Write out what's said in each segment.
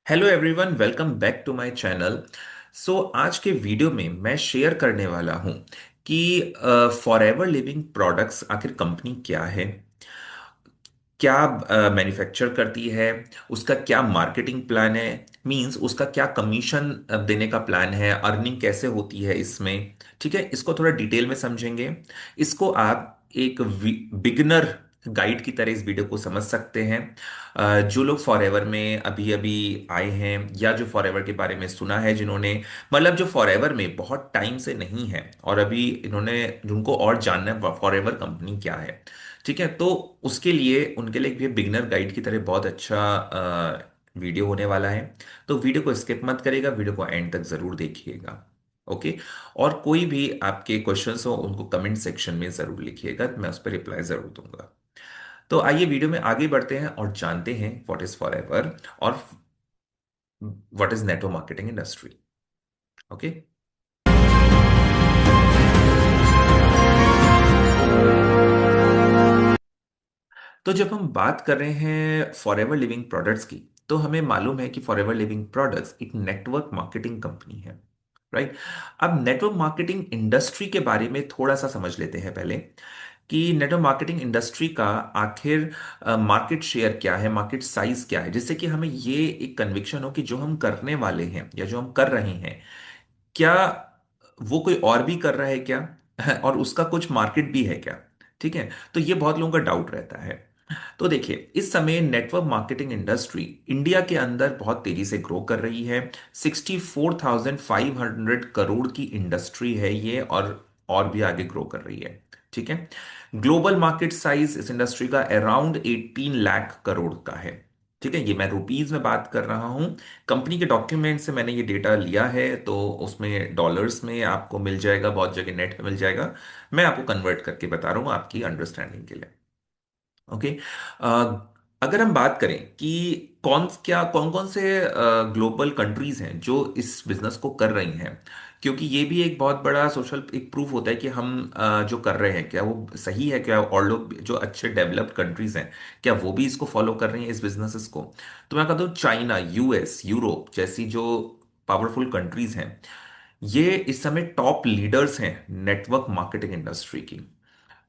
Hello everyone, welcome back to my channel. आज के video में मैं शेयर करने वाला हूं कि फॉरएवर लिविंग प्रोडक्ट्स आखिर कंपनी क्या है, क्या मैन्युफैक्चर करती है, उसका क्या मार्केटिंग प्लान है, मींस उसका क्या कमीशन देने का प्लान है, अर्निंग कैसे होती है इसमें। ठीक है, इसको थोड़ा डिटेल में समझेंगे। इसको आप एक बिगिनर गाइड की तरह इस वीडियो को समझ सकते हैं। जो लोग फॉरएवर में अभी अभी आए हैं या जो फॉरएवर के बारे में सुना है, जिन्होंने मतलब जो फॉरएवर में बहुत टाइम से नहीं है और अभी इन्होंने जिनको और जानना है फॉरएवर कंपनी क्या है। ठीक है, तो उसके लिए उनके लिए भी बिगनर गाइड की तरह बहुत अच्छा वीडियो होने वाला है। तो वीडियो को स्किप मत करिएगा, वीडियो को एंड तक जरूर देखिएगा। ओके। और कोई भी आपके क्वेश्चंस हो उनको कमेंट सेक्शन में जरूर लिखिएगा, मैं उस पर रिप्लाई जरूर दूंगा। तो आइए वीडियो में आगे बढ़ते हैं और जानते हैं व्हाट इज फॉर एवर और what is network marketing industry. Okay. तो जब हम बात कर रहे हैं फॉरएवर लिविंग प्रोडक्ट्स की, तो हमें मालूम है कि फॉरएवर लिविंग प्रोडक्ट्स एक नेटवर्क मार्केटिंग कंपनी है। राइट। अब नेटवर्क मार्केटिंग इंडस्ट्री के बारे में थोड़ा सा समझ लेते हैं पहले कि नेटवर्क मार्केटिंग इंडस्ट्री का आखिर मार्केट शेयर क्या है, मार्केट साइज क्या है, जिससे कि हमें ये एक कन्विक्शन हो कि जो हम करने वाले हैं या जो हम कर रहे हैं, क्या वो कोई और भी कर रहा है क्या और उसका कुछ मार्केट भी है क्या। ठीक है, तो ये बहुत लोगों का डाउट रहता है। तो देखिए, इस समय नेटवर्क मार्केटिंग इंडस्ट्री इंडिया के अंदर बहुत तेजी से ग्रो कर रही है। 64,500 करोड़ की इंडस्ट्री है ये, और भी आगे ग्रो कर रही है। ठीक है। ग्लोबल मार्केट साइज इस इंडस्ट्री का अराउंड 18 लाख करोड़ का है। ठीक है, ये मैं रुपीज में बात कर रहा हूं। कंपनी के डॉक्यूमेंट से मैंने ये डेटा लिया है, तो उसमें डॉलर्स में आपको मिल जाएगा, बहुत जगह नेट पे मिल जाएगा। मैं आपको कन्वर्ट करके बता रहा हूँ आपकी अंडरस्टैंडिंग के लिए। ओके। अगर हम बात करें कि कौन कौन से ग्लोबल कंट्रीज हैं जो इस बिजनेस को कर रही हैं, क्योंकि ये भी एक बहुत बड़ा सोशल एक प्रूफ होता है कि हम जो कर रहे हैं क्या वो सही है, क्या और लोग जो अच्छे डेवलप्ड कंट्रीज हैं क्या वो भी इसको फॉलो कर रही हैं इस बिजनेसेस को। तो मैं कहता हूँ चाइना, यूएस, यूरोप जैसी जो पावरफुल कंट्रीज हैं, ये इस समय टॉप लीडर्स हैं नेटवर्क मार्केटिंग इंडस्ट्री की।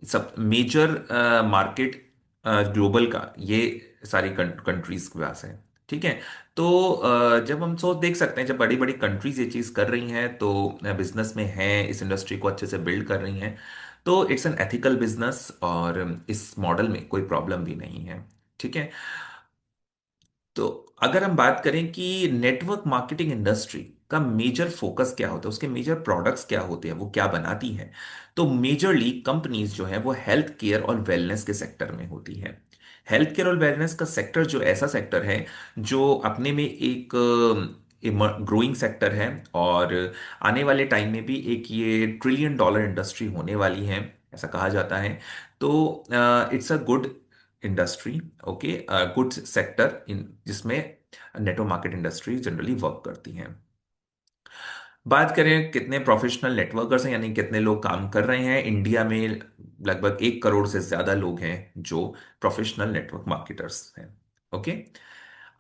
सब मेजर मार्केट ग्लोबल का ये सारी कंट्रीज के पास है। ठीक है। तो जब हम सोच देख सकते हैं, जब बड़ी बड़ी कंट्रीज ये चीज कर रही हैं तो बिजनेस में हैं, इस इंडस्ट्री को अच्छे से बिल्ड कर रही हैं, तो इट्स एन एथिकल बिजनेस और इस मॉडल में कोई प्रॉब्लम भी नहीं है। ठीक है। तो अगर हम बात करें कि नेटवर्क मार्केटिंग इंडस्ट्री का मेजर फोकस क्या होता है, उसके मेजर प्रोडक्ट्स क्या होते हैं, वो क्या बनाती हैं, तो मेजरली कंपनीज जो है वो हेल्थ केयर और वेलनेस के सेक्टर में होती है। हेल्थ केयर और वेलनेस का सेक्टर जो ऐसा सेक्टर है जो अपने में एक ग्रोइंग सेक्टर है, और आने वाले टाइम में भी एक ये $1 ट्रिलियन इंडस्ट्री होने वाली है, ऐसा कहा जाता है। तो it's a good industry. Okay. Good sector in जिसमें network market industry generally work करती हैं। बात करें कितने प्रोफेशनल नेटवर्कर्स हैं, यानी कितने लोग काम कर रहे हैं इंडिया में, लगभग 1 करोड़ से ज्यादा लोग हैं जो प्रोफेशनल नेटवर्क मार्केटर्स हैं। ओके।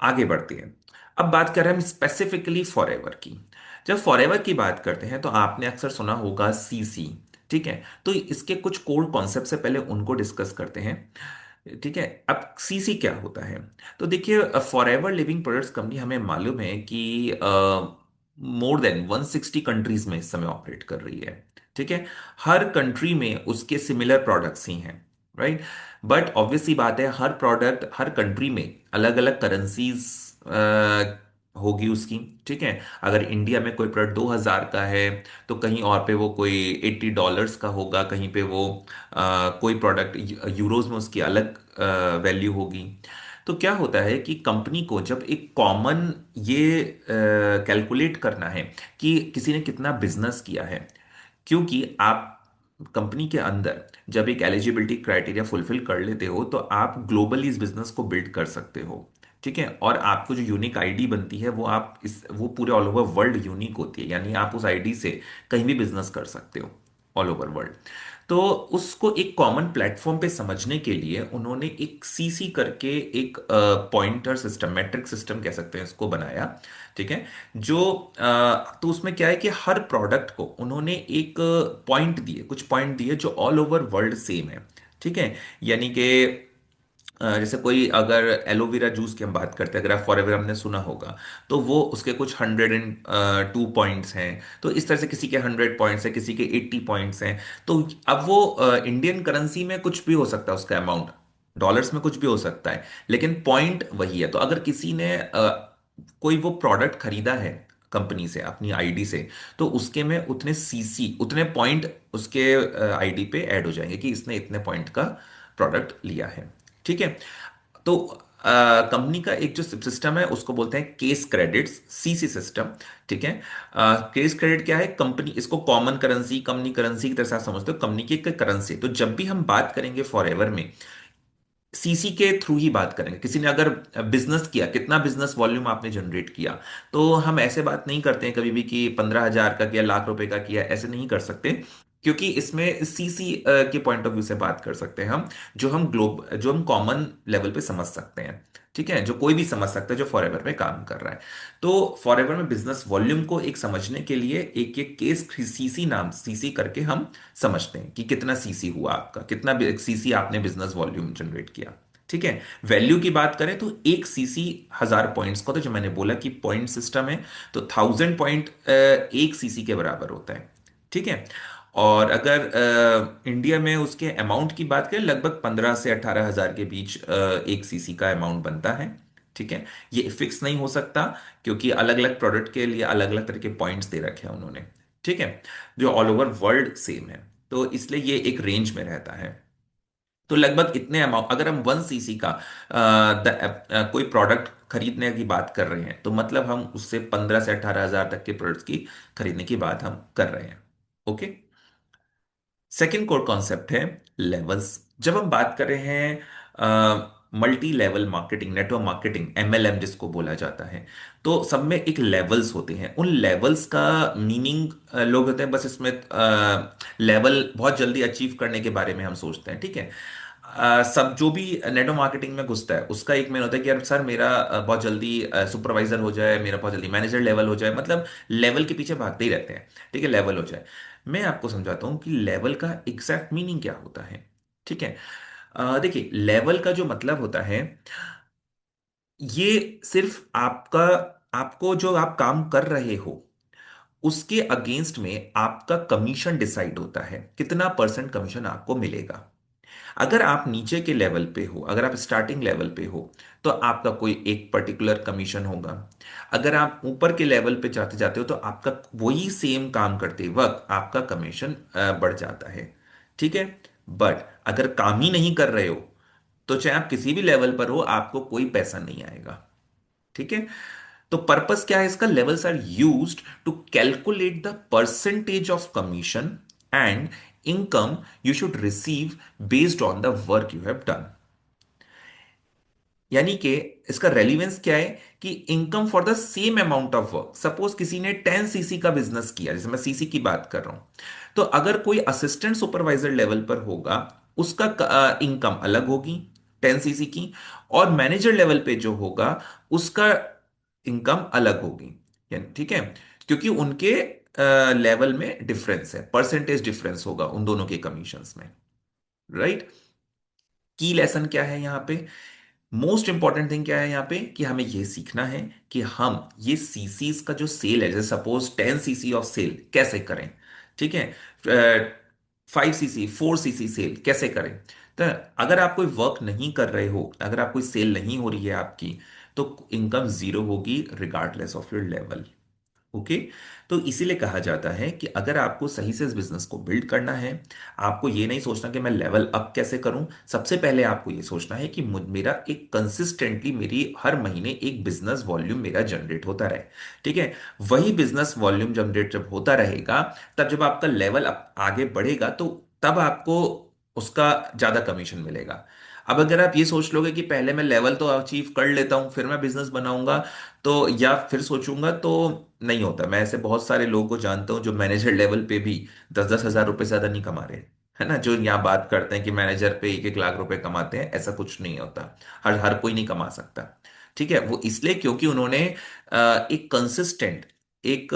आगे बढ़ते हैं। अब बात कर रहे हैं हम स्पेसिफिकली फॉरएवर की। जब फॉरएवर की बात करते हैं तो आपने अक्सर सुना होगा सीसी। ठीक है, तो इसके कुछ कोर कॉन्सेप्ट से पहले उनको डिस्कस करते हैं। ठीक है, अब सीसी क्या होता है। तो देखिए, फॉरएवर लिविंग प्रोडक्ट्स कंपनी, हमें मालूम है कि मोर देन 160 कंट्रीज में इस समय ऑपरेट कर रही है। ठीक है। हर कंट्री में उसके सिमिलर प्रोडक्ट्स ही हैं। राइट। बट ऑब्वियसली बात है, हर प्रोडक्ट हर कंट्री में अलग अलग करेंसीज होगी उसकी। ठीक है। अगर इंडिया में कोई प्रोडक्ट 2,000 का है, तो कहीं और पे वो कोई $80 का होगा, कहीं पे वो कोई प्रोडक्ट यूरोज में उसकी अलग वैल्यू होगी। तो क्या होता है कि कंपनी को जब एक कॉमन ये कैलकुलेट करना है कि किसी ने कितना बिजनेस किया है, क्योंकि आप कंपनी के अंदर जब एक एलिजिबिलिटी क्राइटेरिया फुलफिल कर लेते हो तो आप ग्लोबली इस बिजनेस को बिल्ड कर सकते हो। ठीक है, और आपको जो यूनिक आईडी बनती है वो आप इस वो पूरे ऑल ओवर वर्ल्ड यूनिक होती है, यानी आप उस आईडी से कहीं भी बिजनेस कर सकते हो ऑल ओवर वर्ल्ड। तो उसको एक कॉमन प्लेटफॉर्म पे समझने के लिए उन्होंने एक सीसी करके एक पॉइंटर सिस्टम, मैट्रिक सिस्टम कह सकते हैं इसको, बनाया। ठीक है। जो तो उसमें क्या है कि हर प्रोडक्ट को उन्होंने एक पॉइंट दिए, कुछ पॉइंट दिए जो ऑल ओवर वर्ल्ड सेम है। ठीक है। यानी कि जैसे कोई अगर एलोवेरा जूस की हम बात करते हैं, अगर आप फॉर हमने सुना होगा, तो वो उसके कुछ 102 पॉइंट्स हैं। तो इस तरह से किसी के 100 पॉइंट्स हैं, किसी के 80 पॉइंट्स हैं। तो अब वो इंडियन करेंसी में कुछ भी हो सकता है, उसका अमाउंट डॉलर्स में कुछ भी हो सकता है, लेकिन पॉइंट वही है। तो अगर किसी ने कोई वो प्रोडक्ट खरीदा है कंपनी से अपनी आईडी से, तो उसके में उतने सीसी, उतने पॉइंट उसके आईडी पे ऐड हो जाएंगे कि इसने इतने पॉइंट का प्रोडक्ट लिया है। ठीक है। तो कंपनी का एक जो सिस्टम है उसको बोलते हैं केस क्रेडिट्स, सीसी सिस्टम। ठीक है। केस क्रेडिट क्या है? कंपनी इसको कॉमन करेंसी, कंपनी करेंसी की तरह से आप समझते हो, कंपनी की एक करेंसी। तो जब भी हम बात करेंगे फॉरएवर में, सीसी के थ्रू ही बात करेंगे। किसी ने अगर बिजनेस किया, कितना बिजनेस वॉल्यूम आपने जनरेट किया, तो हम ऐसे बात नहीं करते हैं कभी भी कि 15,000 का किया, लाख रुपए का किया, ऐसे नहीं कर सकते। क्योंकि इसमें सीसी के पॉइंट ऑफ व्यू से बात कर सकते हैं हम, जो हम कॉमन लेवल पे समझ सकते हैं। ठीक है। जो कोई भी समझ सकता है जो फॉरएवर में काम कर रहा है। तो फॉरएवर में बिजनेस वॉल्यूम को एक समझने के लिए एक एक केस सीसी, नाम सीसी करके हम समझते हैं कि कितना सीसी हुआ आपका, कितना सीसी आपने बिजनेस वॉल्यूम जनरेट किया। ठीक है। वैल्यू की बात करें तो एक सीसी 1,000 पॉइंट्स का, तो जो मैंने बोला कि पॉइंट सिस्टम है, तो 1,000 पॉइंट एक सीसी के बराबर होता है। ठीक है। और अगर इंडिया में उसके अमाउंट की बात करें, लगभग 15 से 18 हजार के बीच एक सीसी का अमाउंट बनता है। ठीक है। ये फिक्स नहीं हो सकता, क्योंकि अलग अलग प्रोडक्ट के लिए अलग अलग तरह के पॉइंट्स दे रखे हैं उन्होंने। ठीक है। जो ऑल ओवर वर्ल्ड सेम है, तो इसलिए ये एक रेंज में रहता है। तो लगभग इतने अमाउंट, अगर हम 1 सीसी का कोई प्रोडक्ट खरीदने की बात कर रहे हैं, तो मतलब हम उससे 15 से 18 हजार तक के प्रोडक्ट्स की खरीदने की बात हम कर रहे हैं। ओके। सेकेंड कोर कॉन्सेप्ट है लेवल्स। जब हम बात कर रहे हैं multi level marketing, network marketing, MLM जिसको बोला जाता है, तो सब में एक लेवल्स होते हैं। उन लेवल्स का मीनिंग, लोग होते हैं बस इसमें लेवल बहुत जल्दी अचीव करने के बारे में हम सोचते हैं। ठीक है। सब जो भी नेटवर्क मार्केटिंग में घुसता है उसका एक मेन होता है कि यार सर मेरा बहुत जल्दी सुपरवाइजर हो जाए, मेरा बहुत जल्दी मैनेजर लेवल हो जाए, मतलब लेवल के पीछे भागते ही रहते हैं। ठीक है, लेवल हो जाए। मैं आपको समझाता हूं कि लेवल का एग्जैक्ट मीनिंग क्या होता है। ठीक है। देखिए, लेवल का जो मतलब होता है, ये सिर्फ आपका, आपको जो आप काम कर रहे हो उसके अगेंस्ट में आपका कमीशन डिसाइड होता है, कितना परसेंट कमीशन आपको मिलेगा। अगर आप नीचे के लेवल पे हो, अगर आप स्टार्टिंग लेवल पे हो, तो आपका कोई एक पर्टिकुलर कमीशन होगा। अगर आप ऊपर के लेवल पे जाते जाते हो, तो आपका वही सेम काम करते वक्त आपका कमीशन बढ़ जाता है। ठीक है। बट अगर काम ही नहीं कर रहे हो, तो चाहे आप किसी भी लेवल पर हो, आपको कोई पैसा नहीं आएगा। ठीक है। तो पर्पस क्या है इसका? Levels are used to calculate the percentage of commission and income you should receive based on the work you have done. यानी कि इसका रेलिवेंस क्या है कि income for the same amount of work. Suppose किसी ने 10 सीसी का business किया, जैसे मैं सीसी की बात कर रहा हूं, तो अगर कोई असिस्टेंट सुपरवाइजर लेवल पर होगा, उसका इनकम अलग होगी 10 सीसी की, और मैनेजर लेवल पे जो होगा उसका इनकम अलग होगी। यानी ठीक है, क्योंकि उनके लेवल में डिफरेंस है, परसेंटेज डिफरेंस होगा उन दोनों के कमीशंस में। राइट। की लेसन क्या है यहाँ पे? मोस्ट इंपॉर्टेंट थिंग क्या है यहाँ पे कि हमें यह सीखना है कि हम ये सीसीज का जो सेल है, जैसे सपोज 10 सीसी ऑफ सेल कैसे करें। ठीक है। 5 सीसी, 4 सीसी सेल कैसे करें। तो अगर आप कोई वर्क नहीं कर रहे हो, अगर आप कोई सेल नहीं हो रही है आपकी, तो इनकम जीरो होगी regardless of your level. Okay. तो इसीलिए कहा जाता है कि अगर आपको सही से इस बिजनेस को बिल्ड करना है, आपको ये नहीं सोचना कि मैं लेवल अप कैसे करूं। सबसे पहले आपको ये सोचना है कि मेरा एक कंसिस्टेंटली, मेरी हर महीने एक बिजनेस वॉल्यूम मेरा जनरेट होता रहे। ठीक है। वही बिजनेस वॉल्यूम जनरेट जब होता रहेगा, तब जब आपका लेवल अप आगे बढ़ेगा, तो तब आपको उसका ज्यादा कमीशन मिलेगा। अब अगर आप ये सोच लोगे कि पहले मैं लेवल तो अचीव कर लेता हूं फिर मैं बिजनेस बनाऊंगा, तो या फिर सोचूंगा, तो नहीं होता। मैं ऐसे बहुत सारे लोगों को जानता हूं जो मैनेजर लेवल पे भी 10-10 हजार रुपए से ज्यादा नहीं कमा रहे। है ना, जो यहाँ बात करते हैं कि मैनेजर पे 1-1 लाख रुपए कमाते हैं, ऐसा कुछ नहीं होता। हर हर कोई नहीं कमा सकता। ठीक है, वो इसलिए क्योंकि उन्होंने एक कंसिस्टेंट, एक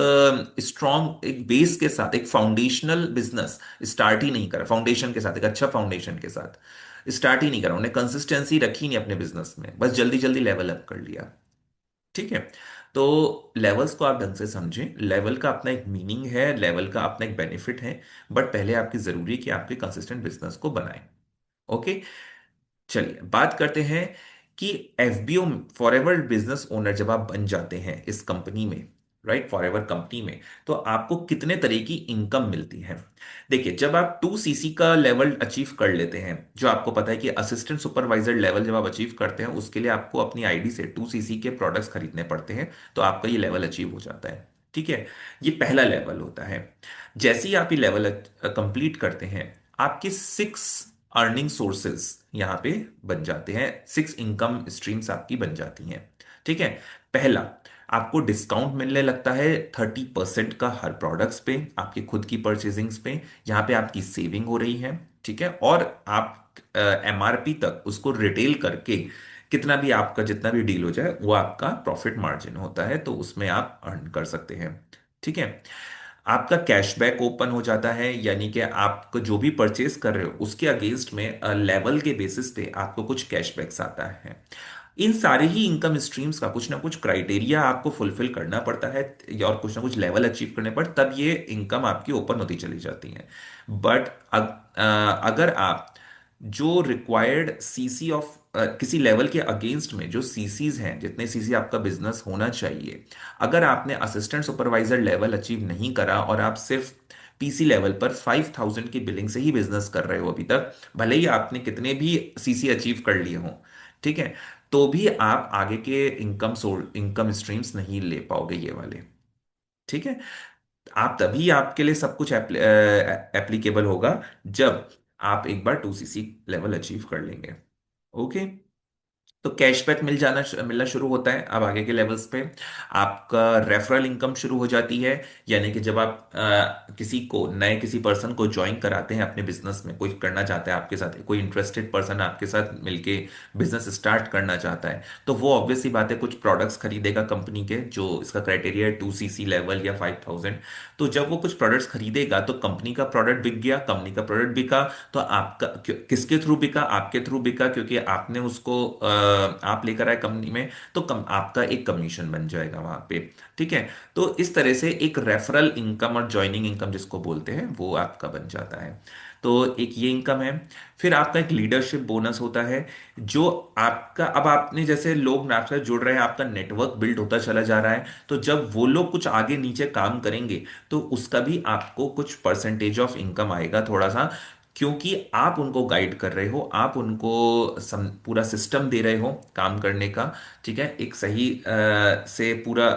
स्ट्रॉन्ग, एक बेस के साथ, एक फाउंडेशनल बिजनेस स्टार्ट ही नहीं करा, फाउंडेशन के साथ, एक अच्छा फाउंडेशन के साथ स्टार्ट ही नहीं करा, उन्हें कंसिस्टेंसी रखी नहीं अपने बिजनेस में, बस जल्दी जल्दी लेवल अप कर लिया। ठीक है। तो लेवल्स को आप ढंग से समझें, लेवल का अपना एक मीनिंग है, लेवल का अपना एक बेनिफिट है, बट पहले आपकी जरूरी है कि आपके कंसिस्टेंट बिजनेस को बनाएं। ओके। चलिए बात करते हैं कि FBO, for ever business owner, जब आप बन जाते हैं इस कंपनी में, राइट, फॉर एवर कंपनी में, तो आपको कितने तरह की इनकम मिलती है। देखिए, जब आप 2 सीसी का लेवल अचीव कर लेते हैं, जो आपको पता है कि असिस्टेंट सुपरवाइजर लेवल जब आप अचीव करते हैं, उसके लिए आपको अपनी आईडी से 2 सीसी के प्रोडक्ट्स खरीदने पड़ते हैं, तो आपका ये लेवल अचीव हो जाता है। ठीक है, ये पहला लेवल होता है। जैसे ही आप ये लेवल कंप्लीट करते हैं, आपके 6 अर्निंग सोर्सेज यहाँ पे बन जाते हैं, 6 इनकम स्ट्रीम्स आपकी बन जाती हैं। ठीक है। पहला, आपको डिस्काउंट मिलने लगता है 30% का हर प्रोडक्ट्स पे, आपकी खुद की परचेजिंग्स पे। यहाँ पे आपकी सेविंग हो रही है। ठीक है, और आप एमआरपी तक उसको रिटेल करके, कितना भी आपका जितना भी डील हो जाए, वो आपका प्रॉफिट मार्जिन होता है, तो उसमें आप अर्न कर सकते हैं। ठीक है। आपका कैशबैक ओपन हो जाता है, यानी कि आप जो भी परचेज कर रहे हो उसके अगेंस्ट में लेवल के बेसिस पे आपको कुछ कैशबैक्स आता है। इन सारे ही इनकम स्ट्रीम्स का कुछ ना कुछ क्राइटेरिया आपको फुलफिल करना पड़ता है, और कुछ ना कुछ लेवल अचीव करने पर तब ये इनकम आपकी ओपन होती चली जाती है। बट अगर आप जो रिक्वायर्ड सीसी ऑफ किसी लेवल के अगेंस्ट में, जो सीसीज हैं, जितने सीसी आपका बिजनेस होना चाहिए, अगर आपने असिस्टेंट सुपरवाइजर लेवल अचीव नहीं करा और आप सिर्फ पीसी लेवल पर 5000 की बिलिंग से ही बिजनेस कर रहे हो अभी तक, भले ही आपने कितने भी सीसी अचीव कर लिए हों, ठीक है, तो भी आप आगे के इनकम स्ट्रीम्स नहीं ले पाओगे ये वाले। ठीक है। आप तभी आपके लिए सब कुछ एप्लीकेबल होगा जब आप एक बार 2 सीसी लेवल अचीव कर लेंगे। ओके। तो कैशबैक मिलना शुरू होता है अब आगे के लेवल्स पे। आपका रेफरल इनकम शुरू हो जाती है, यानी कि जब आप किसी को, नए किसी पर्सन को ज्वाइन कराते हैं अपने बिजनेस में, कोई करना चाहता है आपके साथ, कोई इंटरेस्टेड पर्सन आपके साथ मिलके बिजनेस स्टार्ट करना चाहता है, तो वो ऑब्वियस सी बात है कुछ प्रोडक्ट्स खरीदेगा कंपनी के, जो इसका क्राइटेरिया है 2 सीसी लेवल या 5000। तो जब वो कुछ प्रोडक्ट्स खरीदेगा, तो कंपनी का प्रोडक्ट बिक गया, कंपनी का प्रोडक्ट बिका, तो आपका किसके थ्रू बिका, आपके थ्रू बिका, क्योंकि आपने उसको आप लेकर आए कंपनी में, तो आपका एक कमीशन बन जाएगा वहां पे। ठीक है। तो इस तरह से एक रेफरल इनकम और ज्वाइनिंग इनकम जिसको बोलते हैं, वो आपका बन जाता है। तो एक ये इनकम है। फिर आपका एक लीडरशिप बोनस होता है, जो आपका, अब आपने जैसे लोग आपसे जुड़ रहे हैं, आपका नेटवर्क बिल्ड होता चला जा रहा है, तो जब वो लोग कुछ आगे नीचे काम करेंगे, तो उसका भी आपको कुछ परसेंटेज ऑफ इनकम आएगा थोड़ा सा, क्योंकि आप उनको गाइड कर रहे हो, आप उनको पूरा सिस्टम दे रहे हो काम करने का। ठीक है, एक सही से पूरा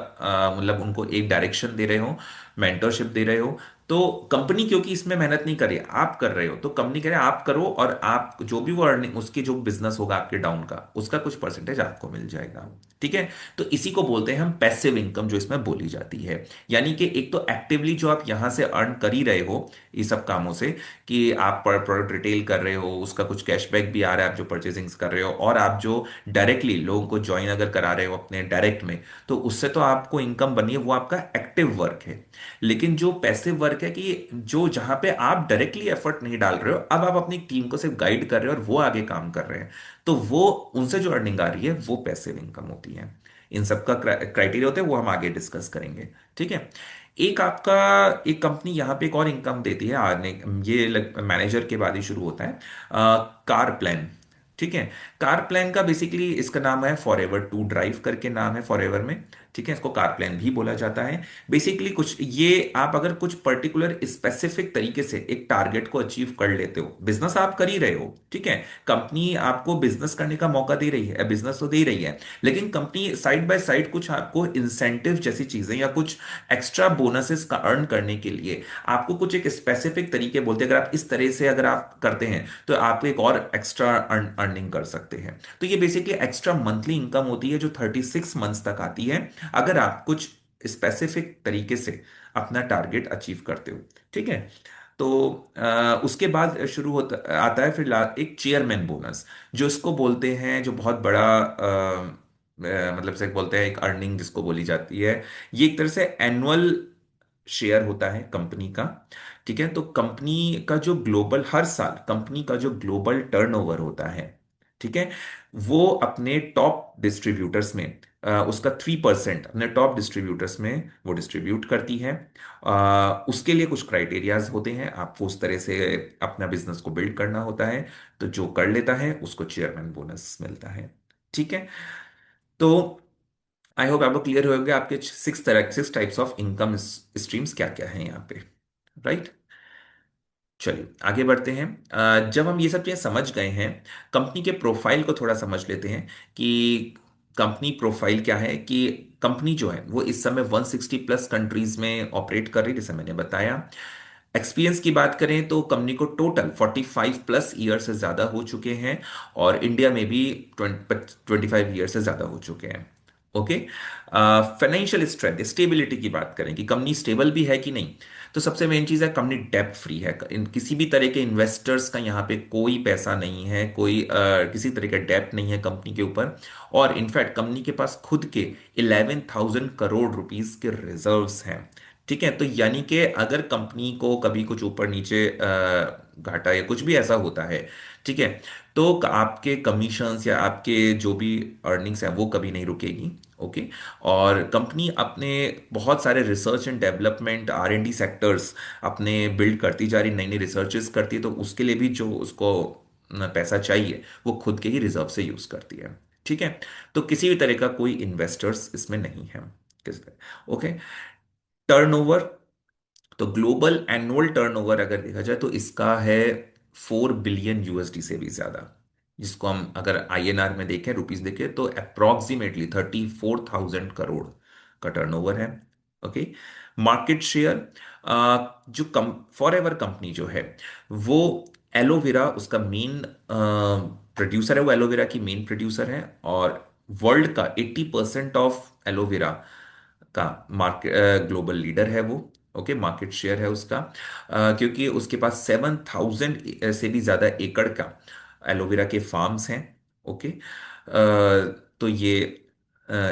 मतलब उनको एक डायरेक्शन दे रहे हो, मेंटरशिप दे रहे हो। तो कंपनी क्योंकि इसमें मेहनत नहीं कर रही, आप कर रहे हो, तो कंपनी कह रहे हैं आप करो, और आप जो भी वो अर्निंग, उसकी जो बिजनेस होगा आपके डाउन का, उसका कुछ परसेंटेज आपको मिल जाएगा। ठीक है। तो इसी को बोलते हैं हम पैसिव इनकम, जो इसमें बोली जाती है। यानी कि एक तो एक्टिवली जो आप यहां से अर्न कर ही रहे हो ये सब कामों से, कि आप प्रोडक्ट रिटेल कर रहे हो, उसका कुछ कैशबैक भी आ रहा है, आप जो परचेसिंग कर रहे हो, और आप जो डायरेक्टली लोगों को ज्वाइन अगर करा रहे हो अपने डायरेक्ट में, तो उससे तो आपको इनकम बनी है, वो आपका एक्टिव वर्क है। लेकिन जो पैसिव वर्क है, कि जो जहां पे आप डायरेक्टली एफर्ट नहीं डाल रहे हो, अब आप अपनी टीम को सिर्फ गाइड कर रहे हो और वो आगे काम कर रहे हैं, तो वो, उनसे जो अर्निंग आ रही है, वो पैसिव इनकम होती है। इन सब का क्राइटेरिया होता है, वो हम आगे डिस्कस करेंगे। ठीक है। एक आपका, एक कंपनी यहाँ पे एक और इनकम देती है आने, ये मैनेजर के बाद ही शुरू होता है, कार प्लान। ठीक है। कार प्लान का बेसिकली इसका नाम है फॉर एवर टू ड्राइव करके नाम है फॉर एवर में। ठीक है, इसको कार प्लान भी बोला जाता है। बेसिकली कुछ ये, आप अगर कुछ पर्टिकुलर स्पेसिफिक तरीके से एक टारगेट को अचीव कर लेते हो, बिजनेस आप कर ही रहे हो, ठीक है, कंपनी आपको बिजनेस करने का मौका दे रही है, बिजनेस तो दे रही है, लेकिन कंपनी साइड बाय साइड कुछ आपको इंसेंटिव जैसी चीजें या कुछ एक्स्ट्रा बोनसेस का अर्न करने के लिए आपको कुछ एक स्पेसिफिक तरीके बोलते हैं, अगर आप इस तरह से अगर आप करते हैं, तो आप एक और एक्स्ट्रा अर्निंग कर सकते हैं। तो ये बेसिकली एक्स्ट्रा मंथली इनकम होती है, जो 36 मंथ्स तक आती है, अगर आप कुछ स्पेसिफिक तरीके से अपना टारगेट अचीव करते हो। ठीक है। तो उसके बाद शुरू होता आता है फिर एक चेयरमैन बोनस, जो इसको बोलते हैं, जो बहुत बड़ा मतलब से बोलते हैं एक अर्निंग जिसको बोली जाती है। ये एक तरह से एनुअल शेयर होता है कंपनी का। ठीक है, तो कंपनी का जो ग्लोबल, हर साल कंपनी का जो ग्लोबल टर्नओवर होता है, ठीक है, वो अपने टॉप डिस्ट्रीब्यूटर्स में उसका 3% अपने टॉप डिस्ट्रीब्यूटर्स में वो डिस्ट्रीब्यूट करती है। उसके लिए कुछ क्राइटेरियाज होते हैं, आपको उस तरह से अपना बिजनेस को बिल्ड करना होता है। तो जो कर लेता है उसको चेयरमैन बोनस मिलता है। ठीक है, तो आई होप आपको क्लियर हो गया आपके 6 टाइप्स ऑफ इनकम स्ट्रीम्स क्या क्या हैं यहाँ पे। राइट, चलिए आगे बढ़ते हैं। जब हम ये सब चीजें समझ गए हैं, कंपनी के प्रोफाइल को थोड़ा समझ लेते हैं कि कंपनी प्रोफाइल क्या है। कि कंपनी जो है वो इस समय 160 प्लस कंट्रीज में ऑपरेट कर रही है, जैसे मैंने बताया। एक्सपीरियंस की बात करें तो कंपनी को टोटल 45 प्लस ईयर से ज्यादा हो चुके हैं, और इंडिया में भी 25 ईयर से ज्यादा हो चुके हैं। ओके, फाइनेंशियल स्ट्रेंथ, स्टेबिलिटी की बात करें कि कंपनी स्टेबल भी है कि नहीं, तो सबसे मेन चीज है कंपनी डेब्ट फ्री है। किसी भी तरह के इन्वेस्टर्स का यहाँ पे कोई पैसा नहीं है, कोई किसी तरह का डेब्ट नहीं है कंपनी के ऊपर। और इनफैक्ट कंपनी के पास खुद के 11,000 करोड़ रुपीस के रिजर्व्स हैं। ठीक है, तो यानी कि अगर कंपनी को कभी कुछ ऊपर नीचे घाटा या कुछ भी ऐसा होता है, ठीक है, तो आपके कमीशंस या आपके जो भी अर्निंग्स है वो कभी नहीं रुकेगी। ओके, और कंपनी अपने बहुत सारे research and development R&D sectors अपने बिल्ड करती जा रही, नई नई रिसर्चेस करती है, तो उसके लिए भी जो उसको पैसा चाहिए वो खुद के ही रिजर्व से यूज करती है। ठीक है, तो किसी भी तरह का कोई इन्वेस्टर्स इसमें नहीं है। ओके, टर्नओवर, तो ग्लोबल एनुअल टर्नओवर अगर देखा जाए तो इसका है 4 बिलियन USD से भी ज्यादा, जिसको हम अगर INR में देखें, रुपीस देखें, तो अप्रोक्सीमेटली 34,000 करोड़ का टर्नओवर है। ओके, मार्केट शेयर, जो कम फॉरएवर कंपनी जो है वो एलोवेरा उसका मेन प्रोड्यूसर है, वो एलोवेरा की मेन प्रोड्यूसर है, और वर्ल्ड का 80% ऑफ एलोवेरा का मार्केट ग्लोबल लीडर है वो। ओके, मार्केट शेयर है उसका, क्योंकि उसके पास 7,000 से भी ज्यादा एकड़ का एलोवेरा के फार्म्स हैं। ओके, तो ये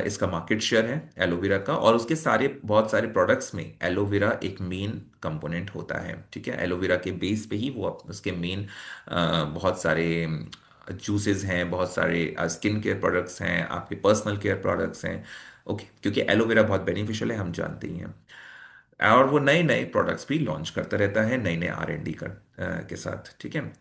इसका मार्केट शेयर है एलोवेरा का, और उसके सारे बहुत सारे प्रोडक्ट्स में एलोवेरा एक मेन कंपोनेंट होता है। ठीक है, एलोवेरा के बेस पे ही वो उसके मेन बहुत सारे जूसेस हैं, बहुत सारे स्किन केयर प्रोडक्ट्स हैं, आपके पर्सनल केयर प्रोडक्ट्स हैं। ओके, क्योंकि एलोवेरा बहुत बेनिफिशियल है, हम जानते ही हैं। और वो नए नए प्रोडक्ट्स भी लॉन्च करता रहता है, नए नए R&D के साथ। ठीक है,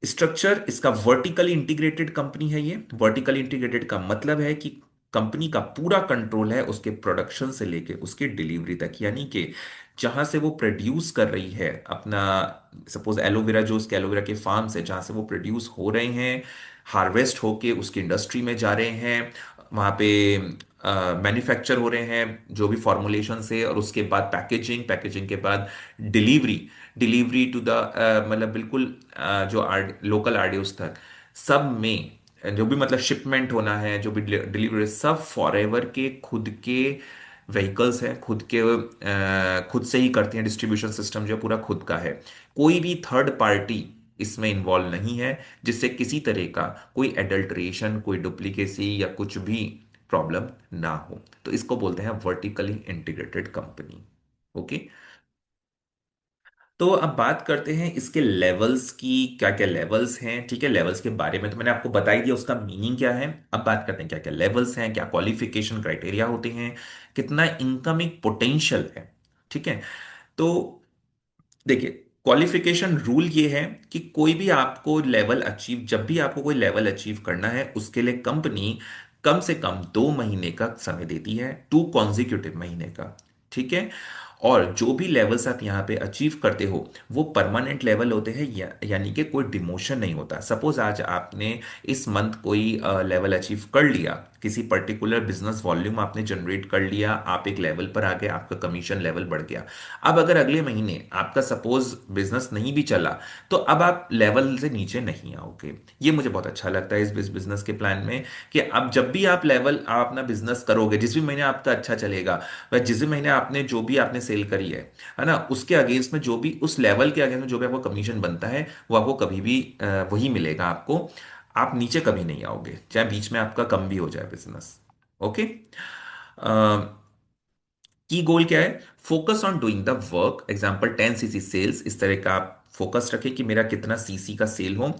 स्ट्रक्चर इसका वर्टिकली इंटीग्रेटेड कंपनी है। ये वर्टिकली इंटीग्रेटेड का मतलब है कि कंपनी का पूरा कंट्रोल है उसके प्रोडक्शन से लेके उसकी डिलीवरी तक, यानी कि जहां से वो प्रोड्यूस कर रही है अपना, सपोज एलोवेरा, जो उसके एलोवेरा के फार्म से जहां से वो प्रोड्यूस हो रहे हैं, हार्वेस्ट होके उसकी इंडस्ट्री में जा रहे हैं, वहां पे मैन्युफैक्चर हो रहे हैं जो भी फॉर्मुलेशन से, और उसके बाद पैकेजिंग, पैकेजिंग के बाद डिलीवरी, डिलीवरी टू द मतलब बिल्कुल जो लोकल RDOs तक, सब में जो भी मतलब शिपमेंट होना है, जो भी डिलीवरी, सब फॉरएवर के खुद के व्हीकल्स हैं, खुद के खुद से ही करते हैं। डिस्ट्रीब्यूशन सिस्टम जो पूरा खुद का है, कोई भी थर्ड पार्टी इसमें इन्वॉल्व नहीं है, जिससे किसी तरह का कोई एडल्ट्रेशन, कोई डुप्लीकेसी या कुछ भी प्रॉब्लम ना हो। तो इसको बोलते हैं वर्टिकली इंटीग्रेटेड कंपनी। ओके, तो अब बात करते हैं इसके लेवल्स की, क्या क्या लेवल्स हैं। ठीक है, लेवल्स के बारे में तो मैंने आपको बता ही दिया उसका मीनिंग क्या है। अब बात करते हैं क्या क्या लेवल्स हैं, क्या क्वालिफिकेशन क्राइटेरिया होते हैं, कितना इनकमिंग पोटेंशियल है। ठीक है, तो देखिए, क्वालिफिकेशन रूल ये है कि कोई भी आपको लेवल अचीव, जब भी आपको कोई लेवल अचीव करना है, उसके लिए कंपनी कम से कम 2 महीने का समय देती है, 2 कॉन्जिक्यूटिव महीने का। ठीक है, और जो भी लेवल्स आप यहाँ पे अचीव करते हो वो परमानेंट लेवल होते हैं, यानी कि कोई डिमोशन नहीं होता। सपोज आज आपने इस मंथ कोई लेवल अचीव कर लिया, किसी पर्टिकुलर बिजनेस वॉल्यूम आपने जनरेट कर लिया, आप एक लेवल पर आ गए, आपका कमीशन लेवल बढ़ गया। अब अगर अगले महीने आपका सपोज बिजनेस नहीं भी चला, तो अब आप लेवल से नीचे नहीं आओगे। ये मुझे बहुत अच्छा लगता है इस बिजनेस के प्लान में, कि अब जब भी आप अपना बिजनेस करोगे, जिस भी महीने आपका अच्छा चलेगा, वह जिस भी महीने आपने जो भी आपने सेल करी है ना, उसके अगेंस्ट में जो भी उस लेवल के अगेंस्ट में जो भी आपको कमीशन बनता है वो आपको कभी भी वही मिलेगा आपको। आप नीचे कभी नहीं आओगे, चाहे बीच में आपका कम भी हो जाए बिजनेस। ओके। की गोल क्या है? Focus on doing the work, example 10 CC sales, इस तरह का आप फोकस रखें कि मेरा कितना सीसी का सेल हो।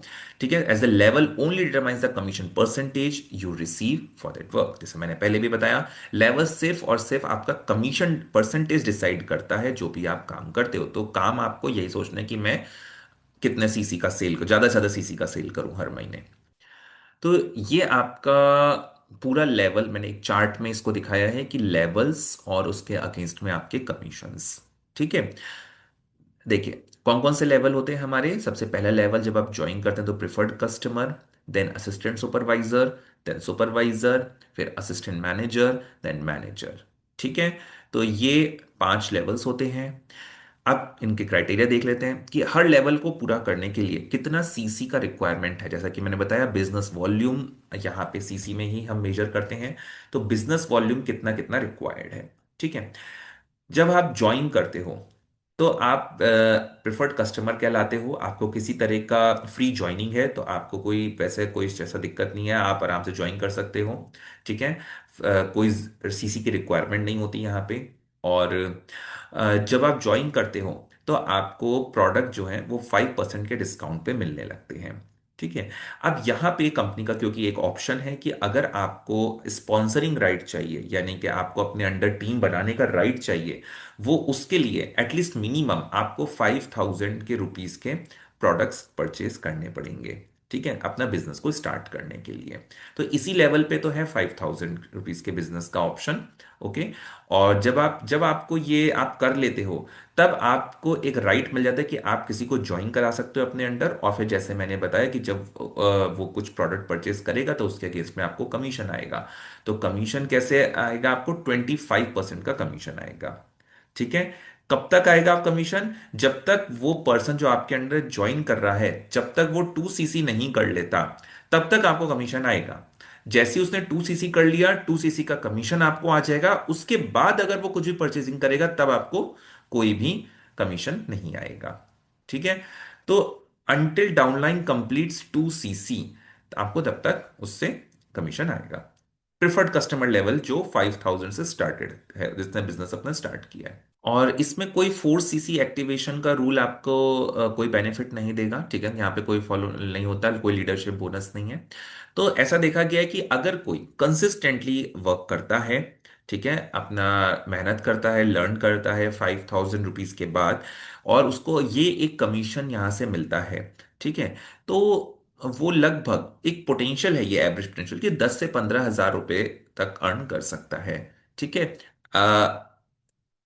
ठीक है, as the level only determines the commission percentage you receive for that work. जैसे मैंने पहले भी बताया, लेवल सिर्फ और सिर्फ आपका कमीशन परसेंटेज डिसाइड करता है जो भी आप काम करते हो। तो काम आपको यही सोचना है कि मैं कितने सीसी का सेल, ज्यादा से ज्यादा सीसी का सेल करूं हर महीने। तो ये आपका पूरा लेवल, मैंने एक चार्ट में इसको दिखाया है कि लेवल्स और उसके अगेंस्ट में आपके कमीशंस। ठीक है, देखिए कौन कौन से लेवल होते हैं हमारे। सबसे पहला लेवल जब आप ज्वाइन करते हैं तो preferred customer, then assistant supervisor, then supervisor, फिर असिस्टेंट मैनेजर, देन मैनेजर। ठीक है, तो ये 5 लेवल्स होते हैं। अब इनके क्राइटेरिया देख लेते हैं कि हर लेवल को पूरा करने के लिए कितना सीसी का रिक्वायरमेंट है। जैसा कि मैंने बताया, बिजनेस वॉल्यूम यहाँ पे सीसी में ही हम मेजर करते हैं। तो बिजनेस वॉल्यूम कितना कितना रिक्वायर्ड है। ठीक है, जब आप ज्वाइन करते हो तो आप प्रिफर्ड कस्टमर कहलाते हो। आपको किसी तरह का फ्री ज्वाइनिंग है तो आपको कोई पैसे, कोई ऐसा दिक्कत नहीं है, आप आराम से ज्वाइन कर सकते हो। ठीक है, कोई सीसी की रिक्वायरमेंट नहीं होती यहाँ पे। और जब आप ज्वाइन करते हो तो आपको प्रोडक्ट जो है वो 5% के डिस्काउंट पे मिलने लगते हैं। ठीक है, अब यहाँ पे कंपनी का क्योंकि एक ऑप्शन है कि अगर आपको स्पॉन्सरिंग राइट चाहिए, यानी कि आपको अपने अंडर टीम बनाने का राइट चाहिए, वो उसके लिए एटलीस्ट मिनिमम आपको 5,000 के रुपीस के प्रोडक्ट्स परचेज करने पड़ेंगे। ठीक है, अपना बिजनेस को स्टार्ट करने के लिए। तो इसी लेवल पे तो है 5,000 रुपीज के बिजनेस का ऑप्शन। ओके। और जब आपको ये आप कर लेते हो, तब आपको एक राइट मिल जाता है कि आप किसी को ज्वाइन करा सकते हो अपने अंडर। और फिर जैसे मैंने बताया कि जब वो कुछ प्रोडक्ट परचेज करेगा तो उसके अगेंस्ट में आपको कमीशन आएगा। तो कमीशन कैसे आएगा? आपको 25% का कमीशन आएगा। ठीक है, कब तक आएगा आप कमीशन? जब तक वो पर्सन जो आपके अंडर ज्वाइन कर रहा है, जब तक वो 2 सीसी नहीं कर लेता, तब तक आपको कमीशन आएगा। जैसे ही उसने 2 सीसी कर लिया, 2 सीसी का कमीशन आपको आ जाएगा। उसके बाद अगर वो कुछ भी परचेजिंग करेगा तब आपको कोई भी कमीशन नहीं आएगा। ठीक है, तो अंटिल डाउनलाइन कंप्लीट्स 2 सीसी, आपको तब तक उससे कमीशन आएगा। प्रिफर्ड कस्टमर लेवल जो 5,000 से स्टार्टेड है, जिसने बिजनेस अपना स्टार्ट किया है। और इसमें कोई 4 सीसी एक्टिवेशन का रूल आपको कोई बेनिफिट नहीं देगा। ठीक है, यहाँ पे कोई फॉलो नहीं होता, कोई लीडरशिप बोनस नहीं है। तो ऐसा देखा गया है कि अगर कोई कंसिस्टेंटली वर्क करता है, ठीक है, अपना मेहनत करता है, लर्न करता है 5,000 रुपीज के बाद, और उसको ये एक कमीशन यहाँ से मिलता है। ठीक है, तो वो लगभग एक पोटेंशियल है, ये एवरेज पोटेंशियल कि 10 से 15 हजार रुपए तक अर्न कर सकता है। ठीक है,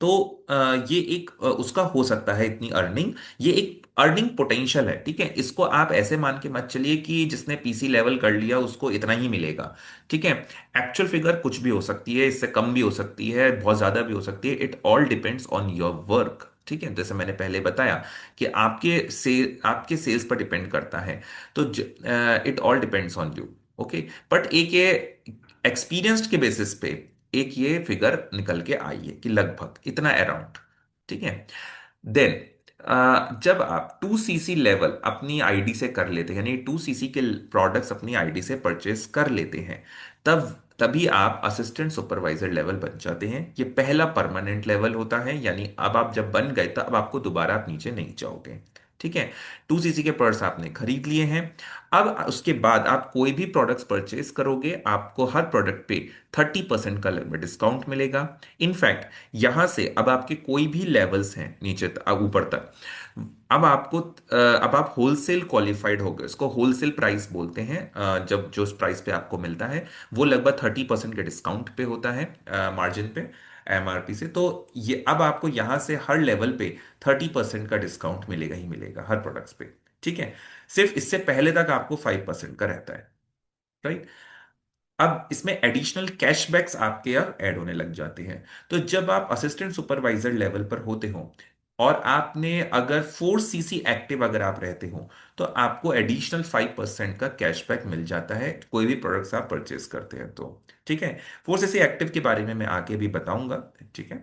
तो ये एक उसका हो सकता है इतनी अर्निंग। ये एक अर्निंग पोटेंशियल है। ठीक है, इसको आप ऐसे मान के मत चलिए कि जिसने पीसी लेवल कर लिया उसको इतना ही मिलेगा। ठीक है, एक्चुअल फिगर कुछ भी हो सकती है, इससे कम भी हो सकती है, बहुत ज्यादा भी हो सकती है। It all depends on your work. ठीक है, जैसे मैंने पहले बताया कि आपके सेल्स पर डिपेंड करता है। तो it all depends on you. Okay, but एक ये एक्सपीरियंस्ड के बेसिस पे एक ये फिगर निकल के आई है कि लगभग इतना अराउंड। ठीक है, देन जब आप 2 सीसी लेवल अपनी आईडी से कर लेते हैं, यानी 2 सीसी के प्रोडक्ट्स अपनी आईडी से परचेस कर लेते हैं, तब तभी आप असिस्टेंट सुपरवाइजर लेवल बन जाते हैं। ये पहला परमानेंट लेवल होता है, यानी अब आप जब बन गए तब आपको दोबारा आप नीचे नहीं जाओगे। ठीक है, 2 सीसी के प्रोडक्ट्स आपने खरीद लिए हैं। अब उसके बाद आप कोई भी प्रोडक्ट्स परचेस करोगे, आपको हर प्रोडक्ट पे 30% का लगभग डिस्काउंट मिलेगा। इनफैक्ट यहां से अब आपके कोई भी लेवल्स हैं नीचे ऊपर तक, अब आपको अब आप होलसेल क्वालिफाइड हो गए। इसको होलसेल प्राइस बोलते हैं। जब जो प्राइस पे आपको मिलता है वो लगभग 30% के डिस्काउंट पे होता है, मार्जिन पे, एमआरपी से। तो ये अब आपको यहां से हर लेवल पे 30% का डिस्काउंट मिलेगा ही मिलेगा हर प्रोडक्ट्स पे। ठीक है, सिर्फ इससे पहले तक आपको 5% का रहता है। राइट, अब इसमें एडिशनल कैशबैक्स आपके अब ऐड होने लग जाते हैं। तो जब आप असिस्टेंट सुपरवाइजर लेवल पर होते हो, और आपने अगर 4 सीसी एक्टिव अगर आप रहते हो तो आपको एडिशनल 5% का कैशबैक मिल जाता है कोई भी प्रोडक्ट्स आप परचेज करते हैं तो। ठीक है। 4 सीसी एक्टिव के बारे में मैं आगे भी बताऊंगा। ठीक है।